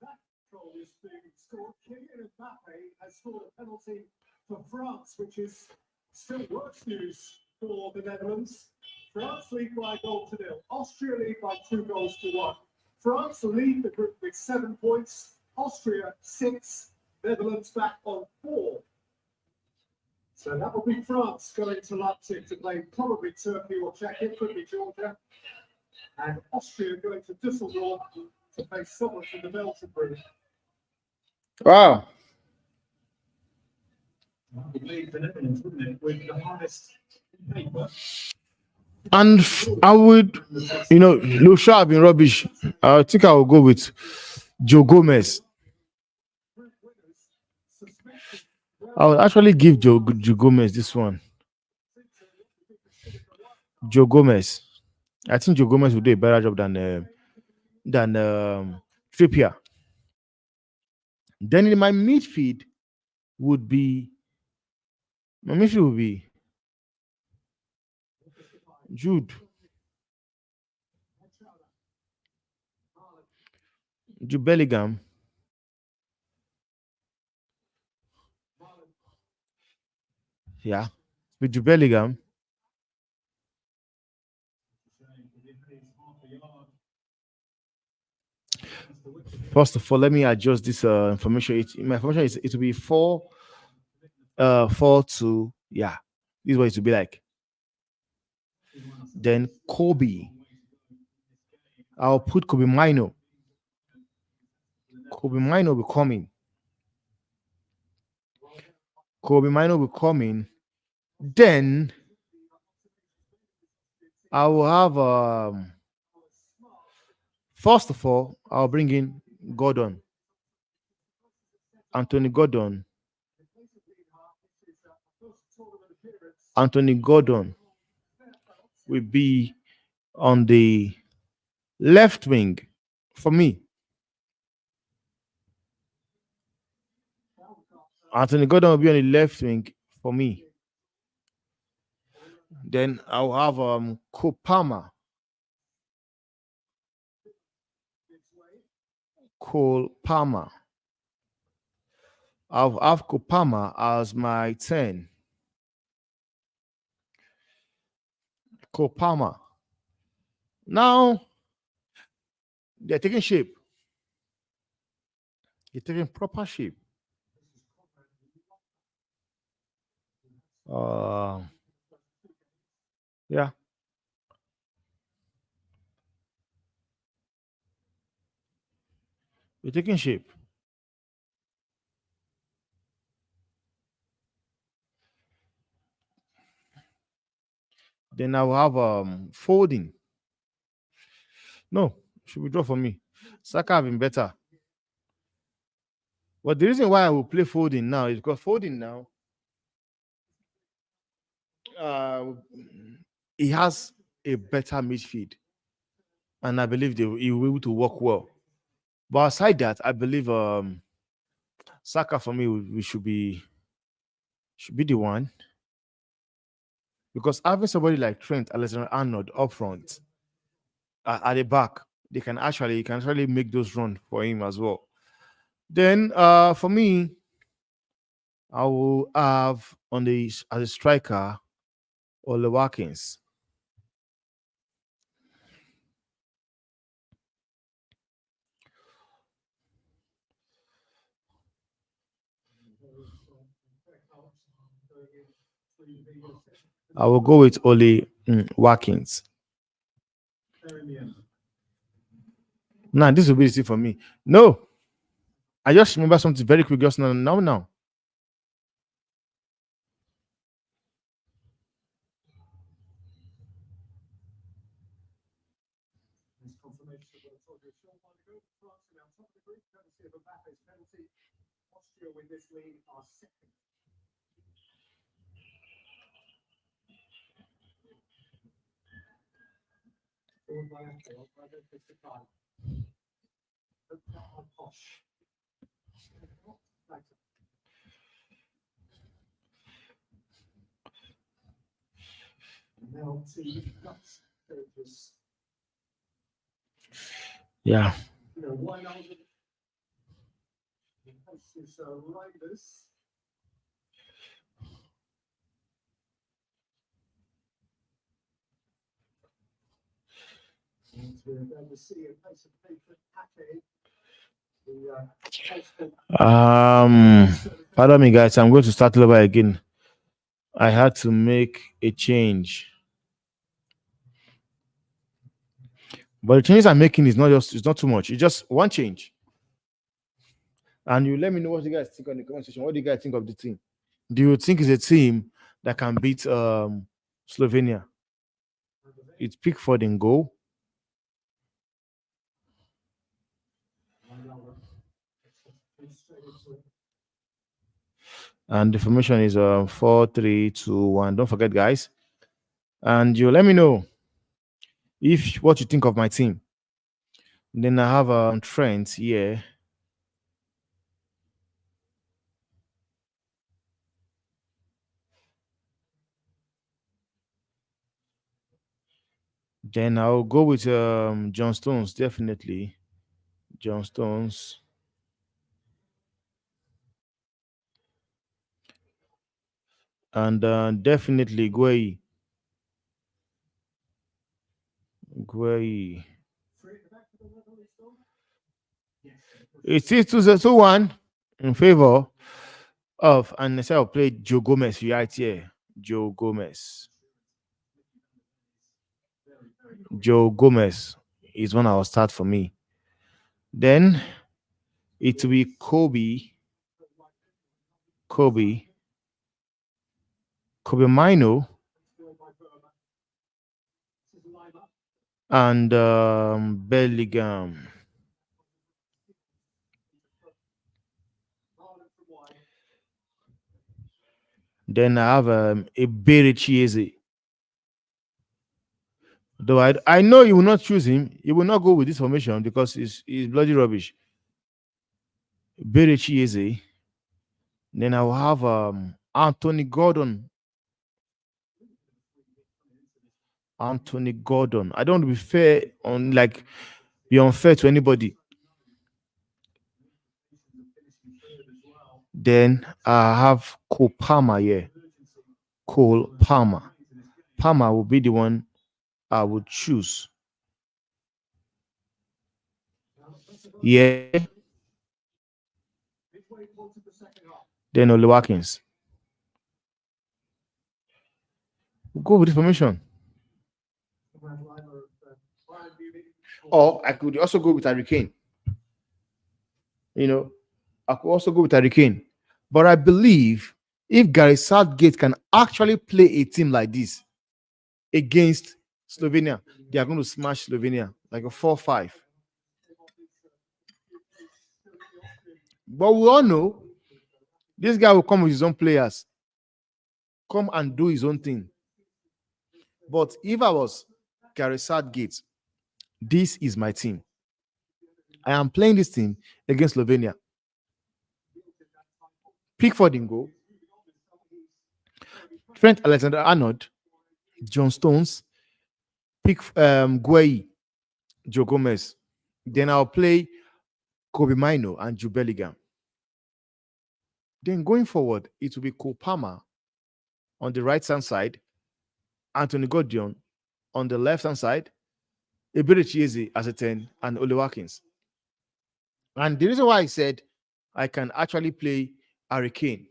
that goal is being scored, Kylian Mbappe has scored a penalty for France, which is still worse news for the Netherlands. France lead by a goal to nil. Austria lead by 2-1. France lead the group with 7 points. Austria 6. Netherlands back on 4. So that will be France going to Leipzig to play probably Turkey or Czechia, could be Georgia. And Austria going to Düsseldorf to play someone from the Belgian group. Wow. I believe the Netherlands, wouldn't it, with the highest paper. And I would, Lucia have been rubbish. I think I will go with Joe Gomez. I will actually give Joe Gomez this one. Joe Gomez. I think Joe Gomez will do a better job than Trippier. Then in my midfield would be Jude Bellingham. Yeah, with Jude Bellingham. First of all, let me adjust this information. My information is it will be 4-2. Yeah, this is what it will be like. Then Kobe. I'll put Kobe Mino. Kobe Mino will come in. Kobe Mino will come in. Then I will have first of all, I'll bring in Gordon. Anthony Gordon. Anthony Gordon will be on the left wing for me. Anthony Gordon will be on the left wing for me. Then I'll have Kopama. Cole Palmer. I'll have Kopama as my 10. Cole Palmer. Now they're taking shape. They're taking proper shape. Yeah. We're taking shape. Then I will have folding. No, should withdraw for me. Saka have been better. But the reason why I will play folding now is because folding now he has a better midfield. And I believe he will be able to work well. But aside that, I believe Saka for me we should be the one. Because having somebody like Trent Alexander-Arnold up front at the back you can actually make those run for him as well. Then for me, I will have on the as a striker Ole Watkins. I will go with Ole Watkins. Now this will be easy for me. No, I just remember something very quick just now. This confirmation of what I told you a short while ago. France are now top of the group, courtesy of Mbappe's penalty. Austria with this lead are second. Forward by Echo, by the Fiscal. Looked at on Posh. Now to Dutch coaches. Yeah. You know, why not? This Riders. And we're going to see a piece of paper packet. Pardon me, guys. I'm going to start over again. I had to make a change, but the changes I'm making is it's not too much. It's just one change. And you let me know what you guys think on the comment section. What do you guys think of the team? Do you think it's a team that can beat Slovenia? It's Pickford in goal. And the formation is 4-3-2-1. Don't forget, guys. And you let me know if what you think of my team. Then I have Trent here. Then I'll go with John Stones, definitely. John Stones. And definitely Guay. Guay. It is 2-1 in favor of, and instead I'll play Joe Gomez right here. Joe Gomez. Joe Gomez is one I'll start for me. Then it will be Kobe Mino, and Bellingham. Then I have a Chieze. Though I know you will not choose him, you will not go with this formation because it's bloody rubbish. Chieze. Then I will have Anthony Gordon. Anthony Gordon. I don't want to be fair on be unfair to anybody. Then I have Cole Palmer here. Cole Palmer. Palmer will be the one I would choose. Yeah. Then Ole Watkins. We'll go with this formation. Or I could also go with Harry Kane. I could also go with Harry Kane. But I believe if Gary Southgate can actually play a team like this against Slovenia, they are going to smash Slovenia like a 4-5. But we all know this guy will come with his own players, come and do his own thing. But if I was Gary Southgate, this is my team. I am playing this team against Slovenia. Pickford in goal. Trent Alexander-Arnold, John Stones, Guay, Joe Gomez. Then I'll play Kobe Mino and Jude Bellingham. Then going forward, it will be Kopama on the right hand side, Anthony Gordon on the left hand side, Ebere Chieze as a 10, and Ole Watkins. And the reason why I said I can actually play Hurricane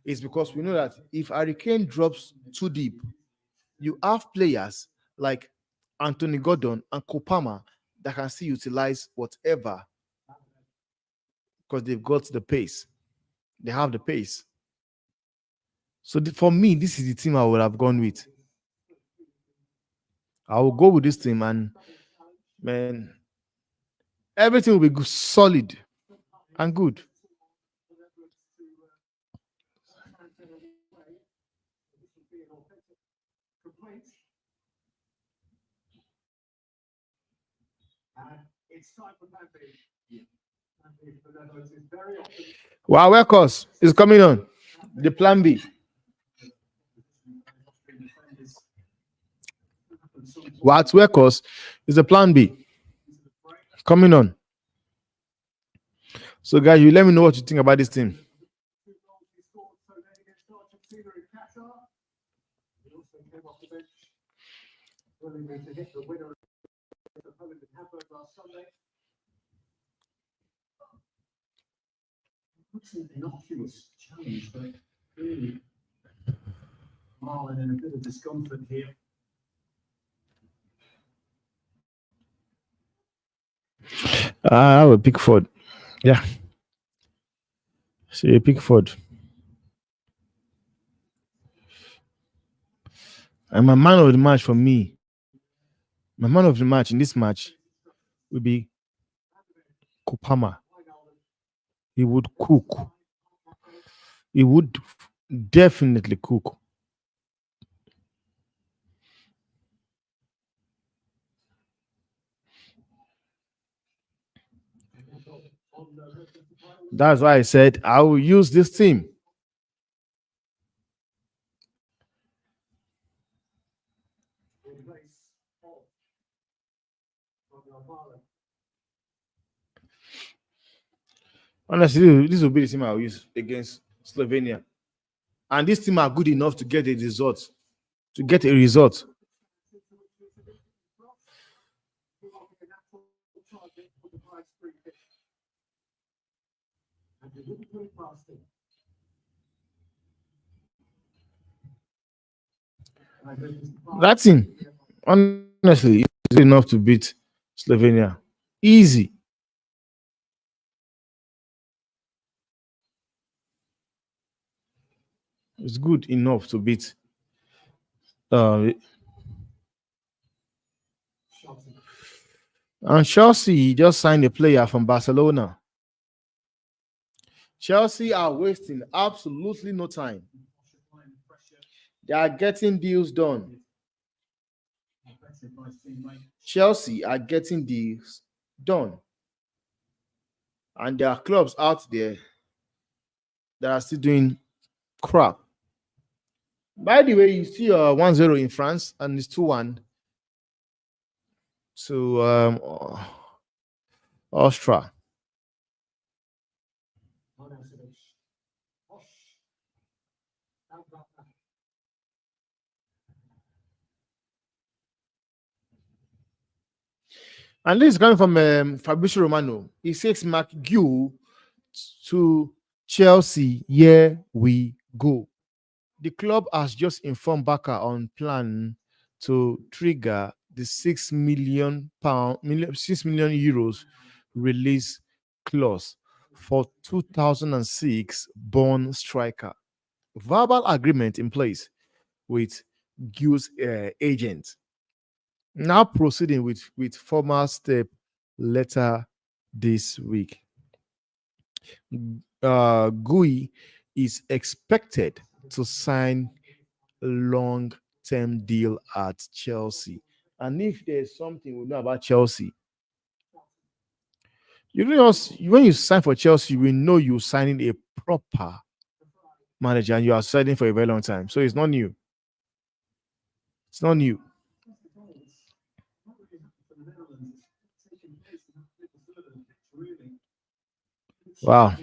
is because we know that if Hurricane drops too deep, you have players like Anthony Gordon and Kopama that can still utilize whatever because they've got the pace. They have the pace. So for me, this is the team I would have gone with. I will go with this team, and man, everything will be good, solid and good. It's time for Plan B. Plan B for the Netherlands is very often Wow, Welkos is coming on. The plan B. What Welkos is the plan B. Coming on. So, guys, you let me know what you think about this team. to hit the winner of the opponent in Hamburg last Sunday. Looks an innocuous challenge, but really Marlon in a bit of discomfort here. I will pick Ford. Yeah. See, Pickford. And my man of the match for me, my man of the match in this match will be Kupama. He would cook. He would definitely cook. That's why I said I will use this team. Honestly, this will be the team I'll use against Slovenia. And this team are good enough to get a result. To get a result. That team, honestly, is enough to beat Slovenia. Easy. It's good enough to beat. And Chelsea just signed a player from Barcelona. Chelsea are wasting absolutely no time. They are getting deals done. Chelsea are getting deals done. And there are clubs out there that are still doing crap. By the way, you see 1-0 in France and it's 2-1 to Austria. And this is coming from Fabrizio Romano. He says McGill to Chelsea. Here we go. The club has just informed Barca on plan to trigger the £6 million, €6 million release clause for 2006 born striker. Verbal agreement in place with Gill's agent. Now proceeding with formal step later this week. Gui is expected to sign a long-term deal at Chelsea. And if there's something we know about Chelsea, you know, when you sign for Chelsea, we know you're signing a proper manager and you are signing for a very long time. So it's not new. It's not new. Wow.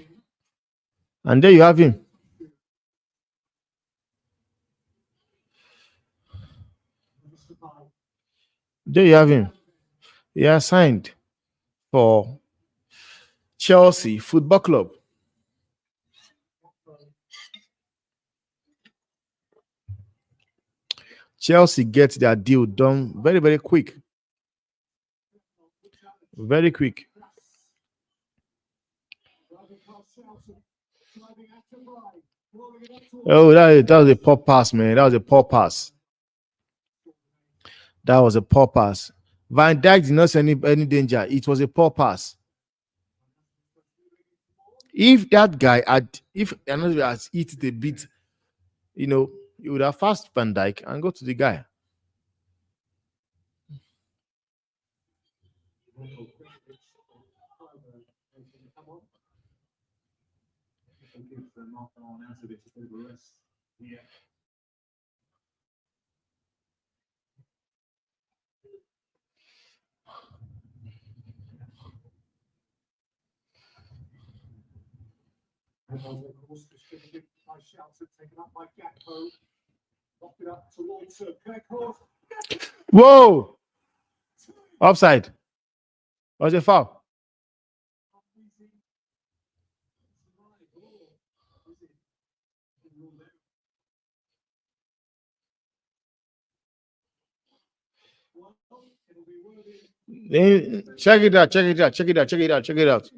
And there you have him. There you have him. He has signed for Chelsea Football Club. Chelsea gets their deal done very, very quick. Very quick. Oh, that was a poor pass, man. That was a poor pass. That was a poor pass. Van Dijk did not see any danger. It was a poor pass. If that guy had, if another has hit the beat, you would have fast Van Dijk and go to the guy. Whoa! Offside. Was a foul. Check it out, check it out, check it out, check it out, check it out.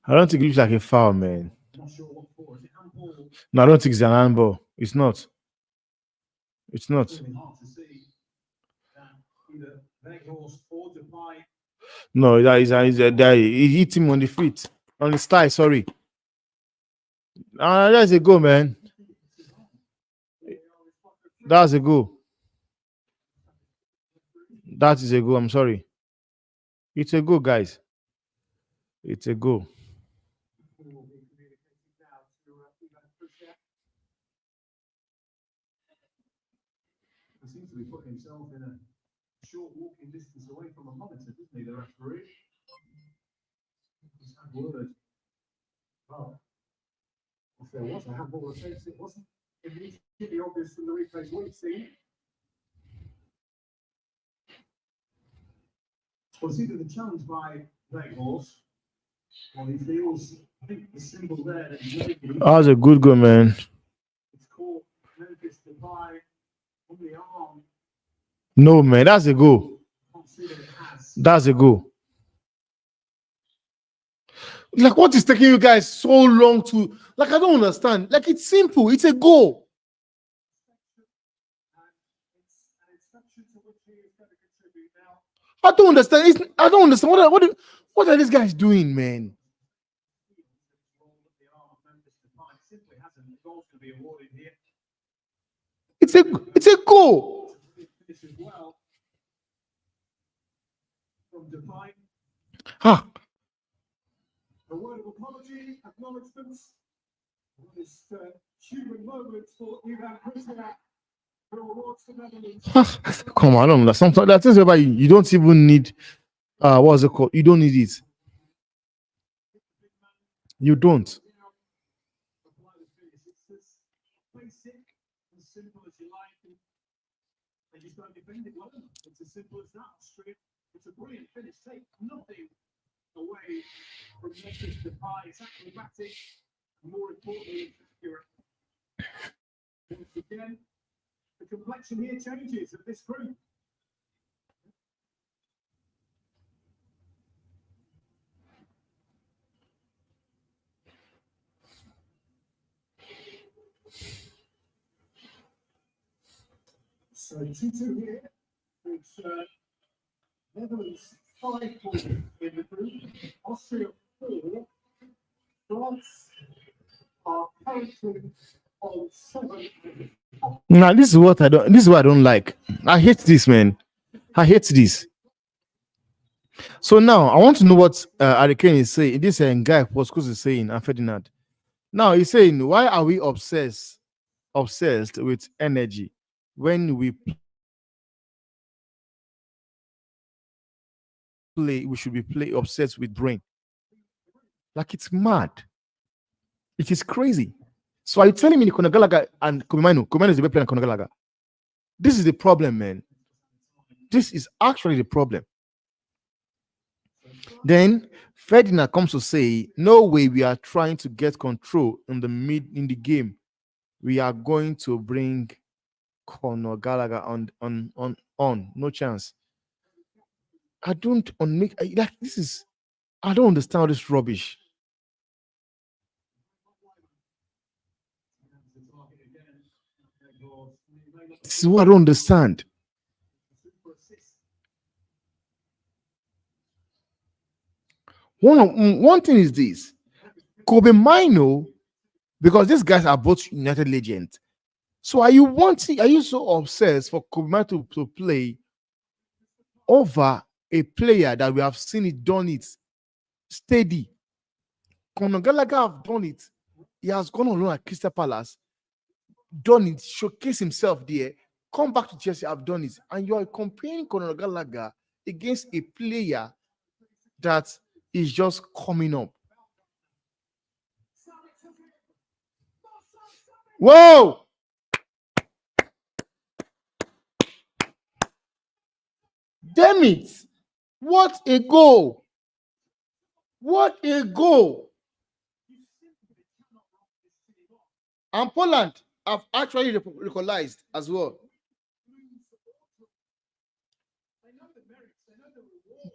I don't think it looks like a foul, man. No, I don't think it's an handball. It's not. It's not. No, that is he hit him on the feet, on his thigh. Sorry. That's a goal, man. That's a goal. That is a goal. I'm sorry. It's a goal, guys. It's a goal. He seems to be putting himself in a short walking distance away from a monitor, doesn't he, the referee? He's had word. Well, if there was a handball offence, it wasn't immediately obvious from the replays we've seen. Well, it's either the challenge by Weghorst, or he feels, I think the symbol there that he's making. That was a good goal, man. It's called Memphis Depay on the arm. No, man, that's a goal. That's a goal. Like, what is taking you guys so long to? Like, I don't understand. Like, it's simple. It's a goal. I don't understand. I don't understand. What are these guys doing, man? It's a goal. Huh. A word of apology, acknowledgements. This human moment for Ivan Krishnak, who awards the Netherlands. Come on, I don't know. Sometimes that is whereby you don't even need what's it called? You don't need it. You don't. Basic, as simple as you like. They just don't defend it well. It's as simple as that. Austria. It's a brilliant finish. Take nothing away from Memphis Depay. It's acrobatic, and more importantly, accurate. Once again, the complexion here changes of this group. So 2-2 here. It's Netherlands 5 points in the group. Austria 4. France are currently on 7. Now, this is what I don't. This is what I don't like. I hate this, man. I hate this. So now I want to know what Hurricane is saying. This guy Poscos is saying, and Ferdinand. Now he's saying, why are we obsessed with energy when we play. We should be play obsessed with brain. Like it's mad. It is crazy. So are you telling me Conor Gallagher and Komimano is the better player than Conor Gallagher? This is the problem, man. This is actually the problem. Then Ferdinand comes to say, no way we are trying to get control in the game. We are going to bring Conor Gallagher on. No chance. I don't like this is I don't understand all this rubbish. This is what I don't understand. One thing is this. Kobe Mino, because these guys are both United legends. So are you so obsessed for Kobe Mino to play over a player that we have seen it done it steady? Conor Gallagher have done it. He has gone on loan at Crystal Palace, done it, showcase himself there, come back to Chelsea, have done it. And you are comparing Conor Gallagher against a player that is just coming up. Whoa! Damn it! What a goal! What a goal! And Poland have actually equalized as well.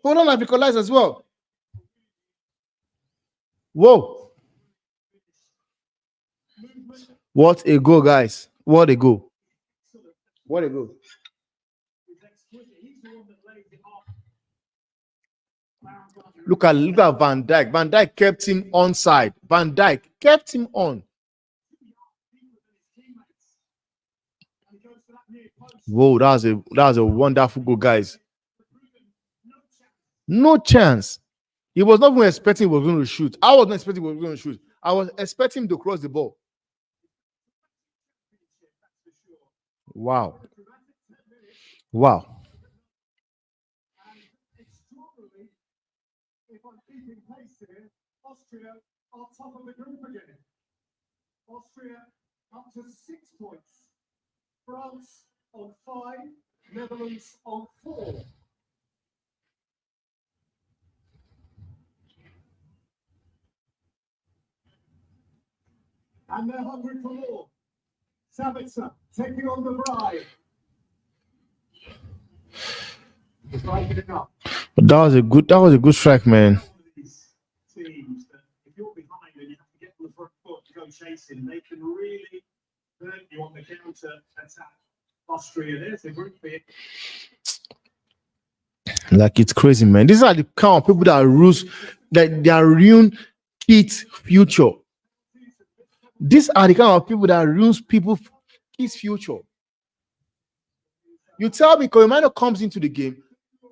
Poland have equalized as well. Whoa! What a goal, guys! What a goal! What a goal! Look at Van Dijk. Van Dijk kept him onside. Van Dijk kept him on. Whoa, that was a wonderful goal, guys. No chance. He was not even expecting he was going to shoot. I was not expecting he was going to shoot. I was expecting him to cross the ball. Wow. Wow. Austria are top of the group again. Austria up to 6 points. France on 5. Netherlands on 4. And they're hungry for more. Sabitzer taking on the bride. Striking it up. That was a good strike, man. Teams that if you're behind and you have to get on the front foot to go chasing, they can really hurt you on the counter attack. Austria, there's the group here. Like it's crazy, man. These are the kind of people that ruin kids' future. These are the kind of people that ruins kids' future. You tell me, Koimano comes into the game.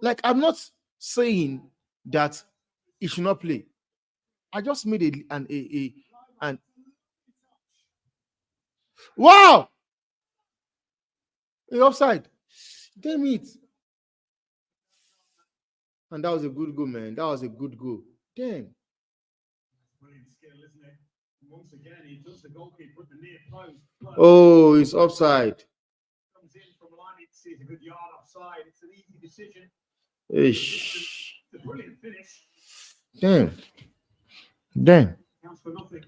Like, I'm not saying that he should not play. I just made an wow! The offside. Damn it. And that was a good goal, man. That was a good goal. Damn. Brilliant skill, isn't it? Once again, he does the goalkeeper put the near post. Oh, it's offside. Comes in from line, it's a good yard offside. It's an easy decision. Ish. It's a brilliant finish. Damn. Counts for nothing.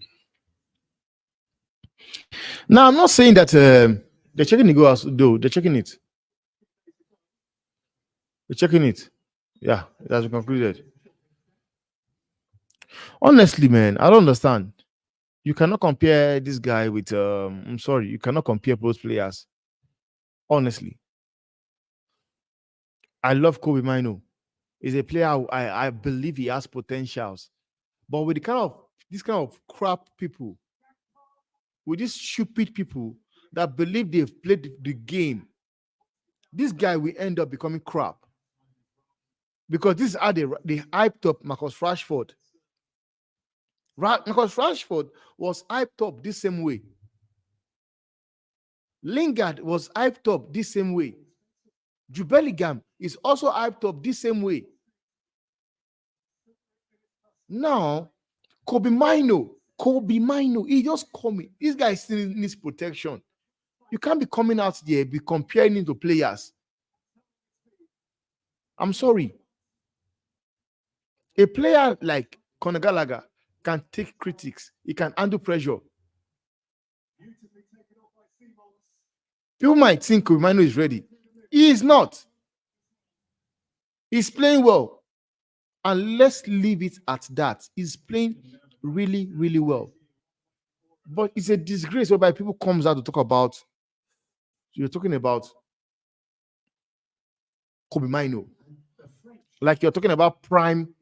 Now, I'm not saying that they're checking the goal, though. They're checking it. They're checking it. Yeah, it has been concluded. Honestly, man, I don't understand. You cannot compare this guy with I'm sorry, you cannot compare both players. Honestly. I love Kobe Mino. He's a player I believe he has potentials. But with this kind of crap people, with these stupid people that believe they've played the game, this guy will end up becoming crap. Because this is how they hyped up Marcus Rashford. Marcus Rashford was hyped up this same way. Lingard was hyped up this same way. Jude Bellingham is also hyped up this same way. Now, Kobe Mino, he just coming. This guy still needs protection. You can't be coming out there, be comparing him to players. I'm sorry. A player like Conor Gallagher can take critics. He can handle pressure. People might think Kobe Mino is ready. He is not. He's playing well. And let's leave it at that. He's playing really, really well. But it's a disgrace whereby people comes out to talk about, you're talking about Kobe Mino. Like you're talking about prime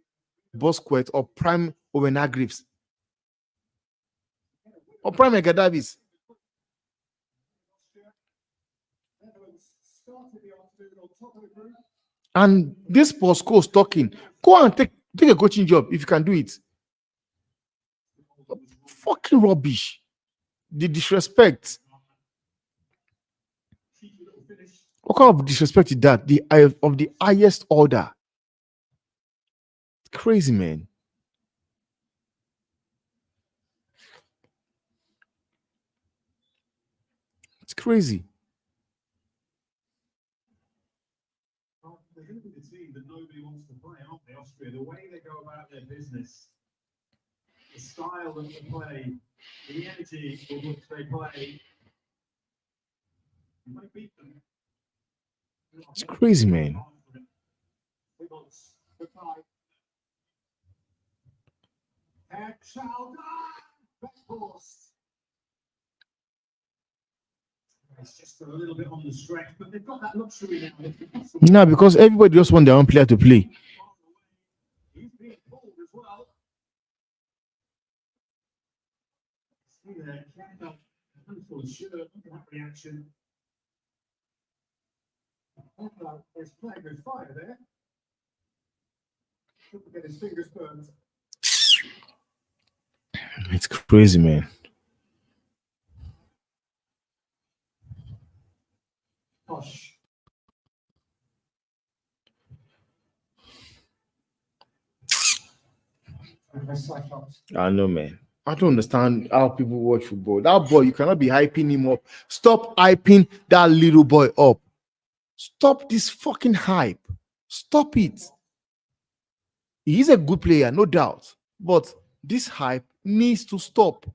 Bosquet or prime Owen Hargreaves or prime Egadavis. And this Bosco is talking. Go and take a coaching job if you can do it. Fucking rubbish. The disrespect. What kind of disrespect is that? Of the highest order. Crazy, man. It's crazy. They're going to be the team that nobody wants to play, aren't they, Austria? The way they go about their business, the style that they play, the energy with which they play, you might beat them. It's crazy, man. It's just a little bit on the stretch, but they've got that luxury now. No, because everybody just want their own player to play. He's being pulled as well. See there, Campbell, handful of shirt, look at that reaction. Campbell is playing with fire there. Couldn't get his fingers burned. It's crazy, man. Gosh. I know, man. I don't understand how people watch football. That boy, you cannot be hyping him up. Stop hyping that little boy up. Stop this fucking hype. Stop it. He's a good player, no doubt. But this hype needs to stop.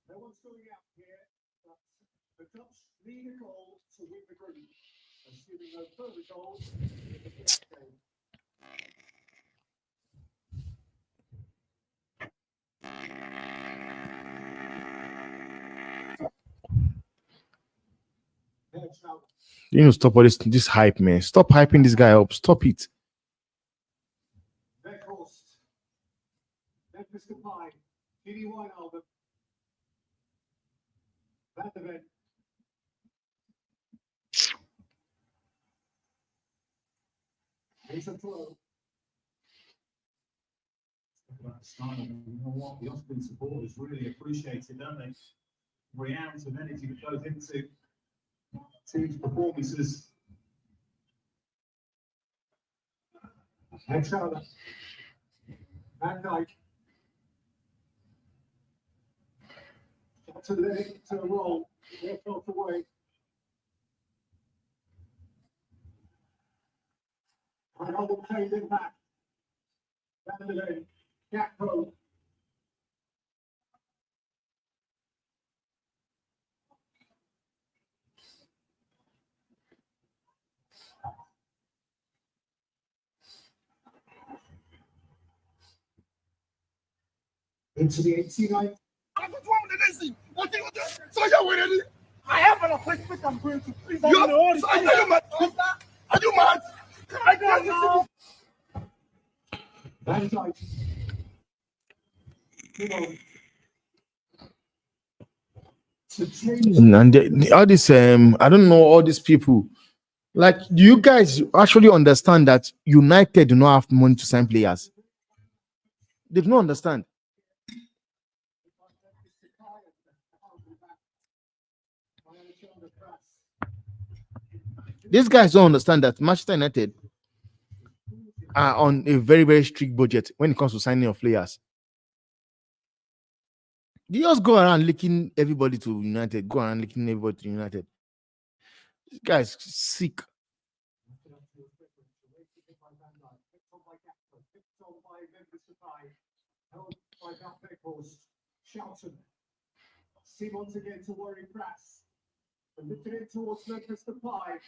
No one's going out here, but the Dutch need a goal to win the group. Assuming no further goals in the next game. You know, stop all this hype, man. Stop hyping this guy up. Stop it. Weghorst. Memphis Depay. Gini Wijnaldum. Van de Ven. Here's a throw. You know what? The Austrian supporters really appreciate it, don't they? The ounce of energy that goes into teams' performances. Hexala. Van Dijk. To let it to roll. Left off away. Wijnaldum plays it back. Van de Ven. Gakpo. Into the 89th. I have an appointment I'm going to. Please, Are you mad? Are you mad? I don't know. Van Dijk. You know, to change And all this, I don't know, all these people. Like, do you guys actually understand that United do not have money to sign players? They do not understand. These guys don't understand that Manchester United are on a very, very strict budget when it comes to signing of players. They just go around licking everybody to United, go around licking everybody to United. This guy's sick. Simons again to worry press. And lifted it towards Memphis Depay.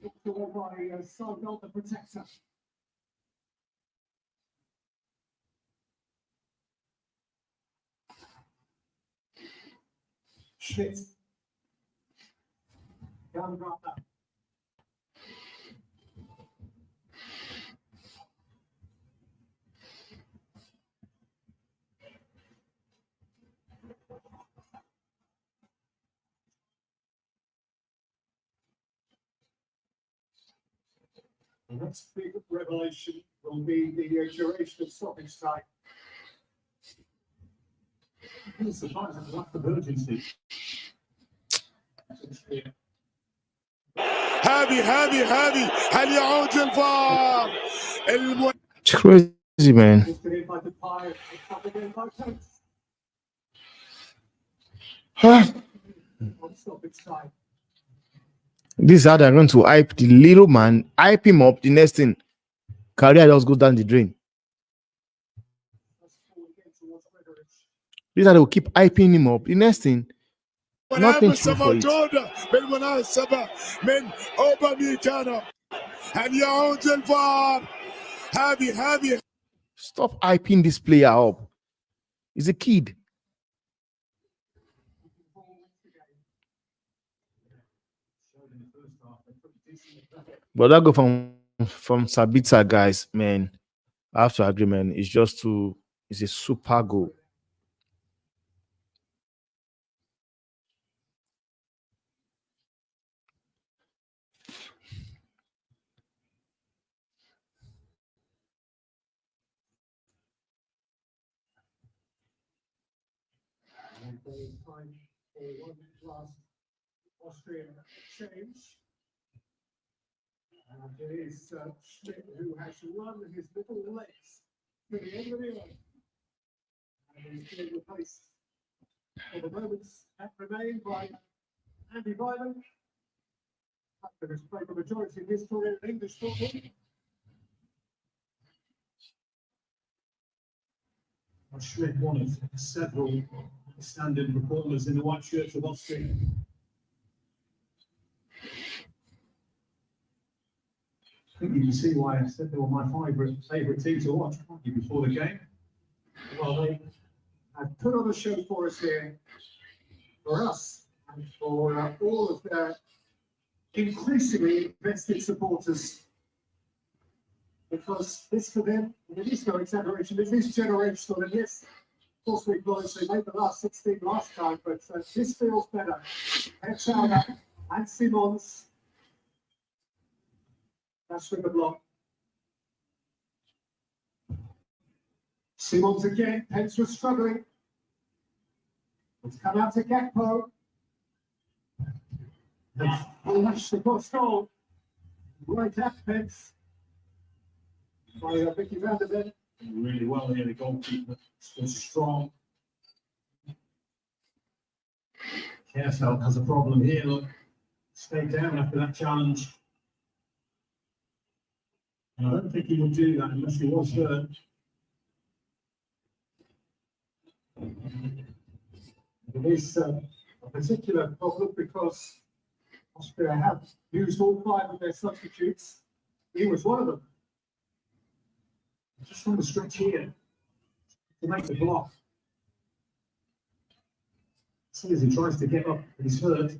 Looked away by Showdown, the protector. Schmidt. Down Grata. The next big revelation will be the duration of stoppage time. I'm surprised at the lack of urgency. هذه هل يعود للفار It's crazy, man. Lifted in by Depay, it's up again by Coates. On stoppage time. This is how they're going to hype the little man, hype him up. The next thing, career just goes down the drain. Let's fall again towards Frederick. This is how they will keep hyping him up. The next thing, nothing true ملابس for it. موجودة بالمناسبة من أوباميكانو هل يعود للفار هذه Stop hyping this player up. He's a kid. But that go from Sabitzer, guys, man. I have to agree, man. It's just too. It's a super goal. And there is time for one last Austrian change. And it is Schmidt who has run his little legs to the end of the earth. And he's being replaced for the moments that remain by Andy Byron. After has played the majority of his career in English football. Schmidt, one of several standing performers in the white shirts of Austria. I think you can see why I said they were my favourite team to watch, can't you, before the game? Well, they have put on a show for us here, for us, and for all of their increasingly invested supporters. Because this for them, and it is no exaggeration, it is generational, and yes, of course we acknowledge they made the last 16 last time, but this feels better. Hetschauer and Simons. That's with the block. Simons again, Pence was struggling. It's come out to Gakpo. It's the cross goal. Right at Pence. By Vicky van der Ven. Really well here, the goalkeeper. Was strong. Kersfeld has a problem here, look. Stayed down after that challenge. I don't think he would do that unless he was hurt. It is a particular problem because Austria have used all 5 of their substitutes. He was one of them. Just on the stretch here to make the block. As soon as he tries to get up, he's hurt.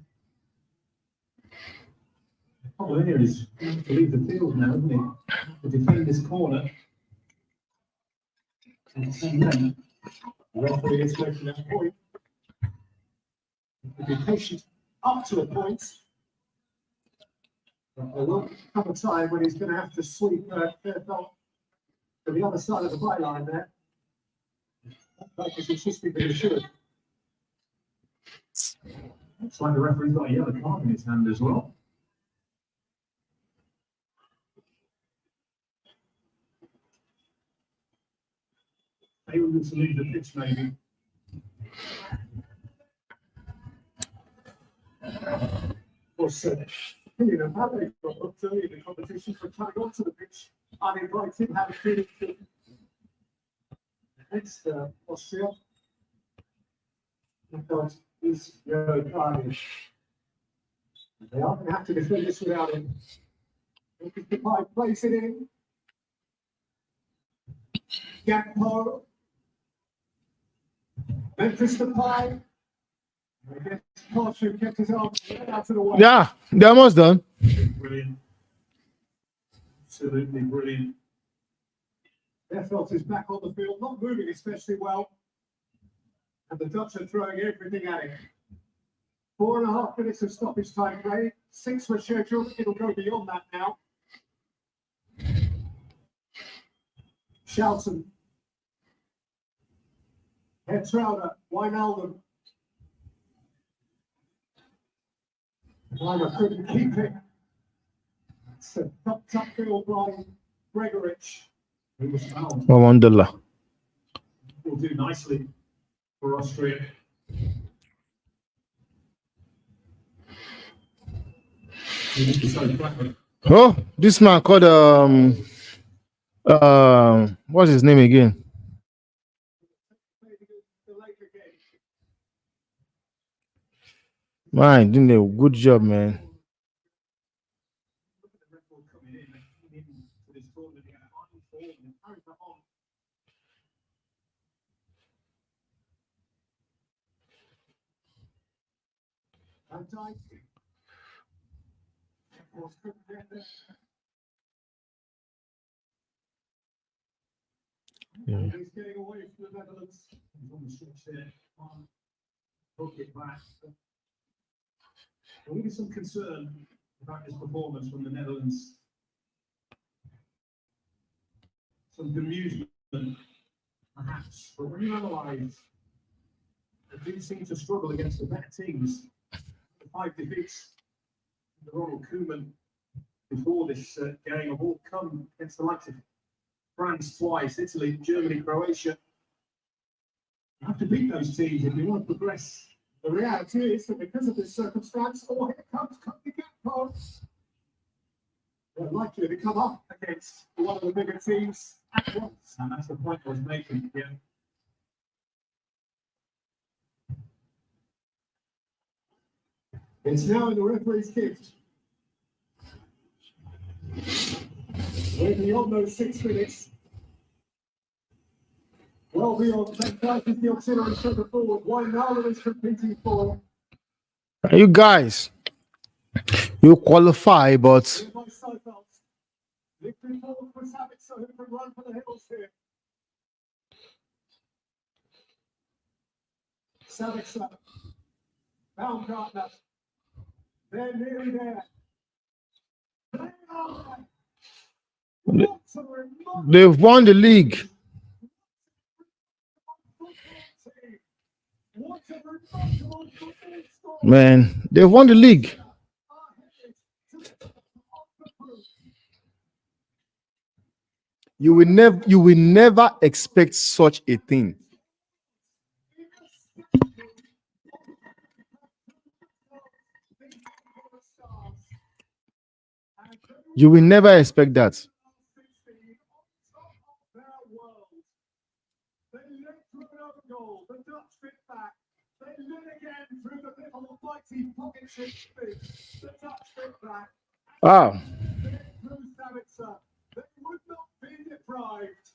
The problem here is he has to leave the field now, isn't he? To defend this corner. And then the referee is making that point. He can be patient up to a point. But there will come a time when he's going to have to sweep Fairfeld to the other side of the byline there. Like is insisting that he should. Looks like the referee's got a yellow card in his hand as well. able to leave the pitch, maybe. Was feeling of having got up early in the competition for coming onto the pitch uninvited, have a feeling against Austria. Because is Showdown. They are going to have to defend this without him. Depay plays it in. Gakpo. Memphis Depay. I guess Austria kept his arms out of the way. Yeah, they're almost done. Brilliant. Absolutely brilliant. Bethelt is back on the field, not moving especially well. And the Dutch are throwing everything at him. 4.5 minutes of stoppage time play. 6 were scheduled. It'll go beyond that now. Shelton. Hetrauder. Wijnaldum. Weimer couldn't keep it. It's a top field by Gregorich. Who was fouled. Wonderla. Will do nicely for Austria. Oh, this man called what's his name again? Man, doing a good job, man. Yeah. He's getting away from the Netherlands. He's on the stretch there. Hook it back. There will be some concern about his performance from the Netherlands. Some bemusement, perhaps. But when you analyse, they do seem to struggle against the better teams. The 5 defeats, the Ronald Koeman before this game have all come against the likes of France twice, Italy, Germany, Croatia. You have to beat those teams if you want to progress. The reality is that because of this circumstance, here comes the Gakpo. They're likely to come up against one of the bigger teams at once. And that's the point I was making here. It's now in the referee's gift. We're beyond those 6 minutes. Well beyond that is the auxiliary centre forward. Wijnaldum is competing for. You guys, you qualify, but Victory forward for Savitzer, who can run for the hills here. Savitzer, Baumgartner. They're nearly there. They are there. they've won the league. Man, they've won the league. You will never expect such a thing. You will never expect that. Ah. They would not be deprived.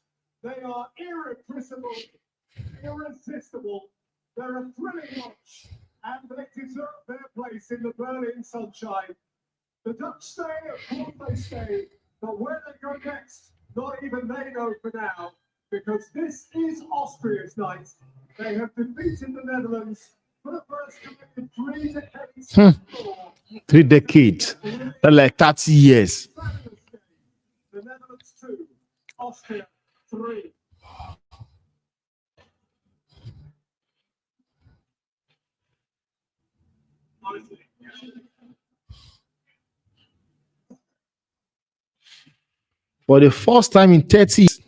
They are irrepressible, irresistible. They're a thrilling watch, and they deserve their place in the Berlin sunshine. The Dutch stay, of course they stay, but where they go next, not even they know for now, because this is Austria's night. They have defeated the Netherlands for the first time in 3 decades. 3 decades, like 30 years. The Netherlands 2, Austria 3. Honestly, For the first time in 30 years.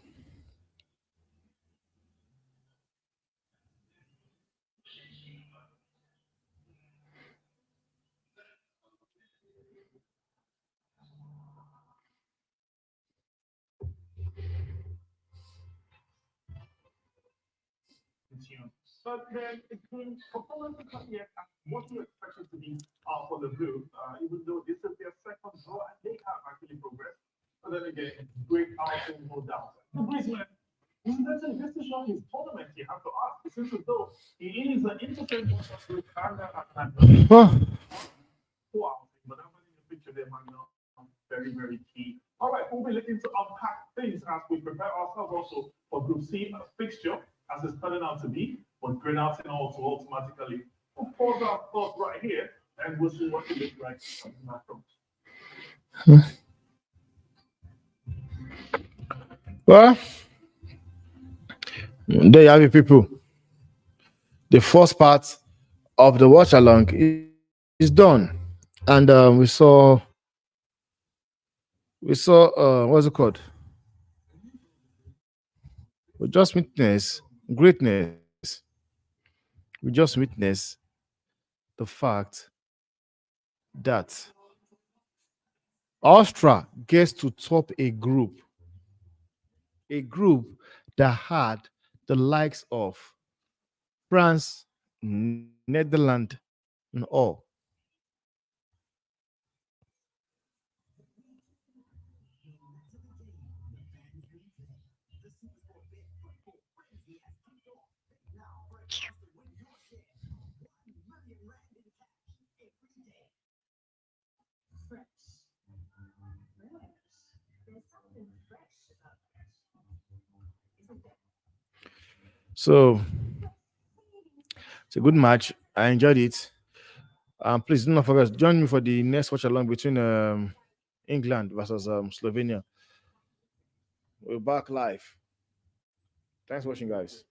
tune. But then it came performance is not yet at what you expect it to be for the Blue, even though this is their second draw and they have actually progressed. But then again, great outcome, no doubt. The Griezmann, this is not his tournament, you have to ask. It seems as though he is an innocent one with Ghana and Well, but I'm putting the picture there, man. Very, very key. All right, we'll be looking to unpack things as we prepare ourselves also for Group C fixture, as it's turning out to be, but Grenada also automatically. We'll pause our thoughts right here, and we'll see what it looks like in that front. well, there you have it, people. The first part of the watch along is done, and we saw what's it called? We just witnessed greatness. We just witnessed the fact that Austria gets to top a group that had the likes of France, Netherlands, and all. So it's a good match. I enjoyed it. Please do not forget, join me for the next watch along between England versus Slovenia. We're back live. Thanks for watching, guys.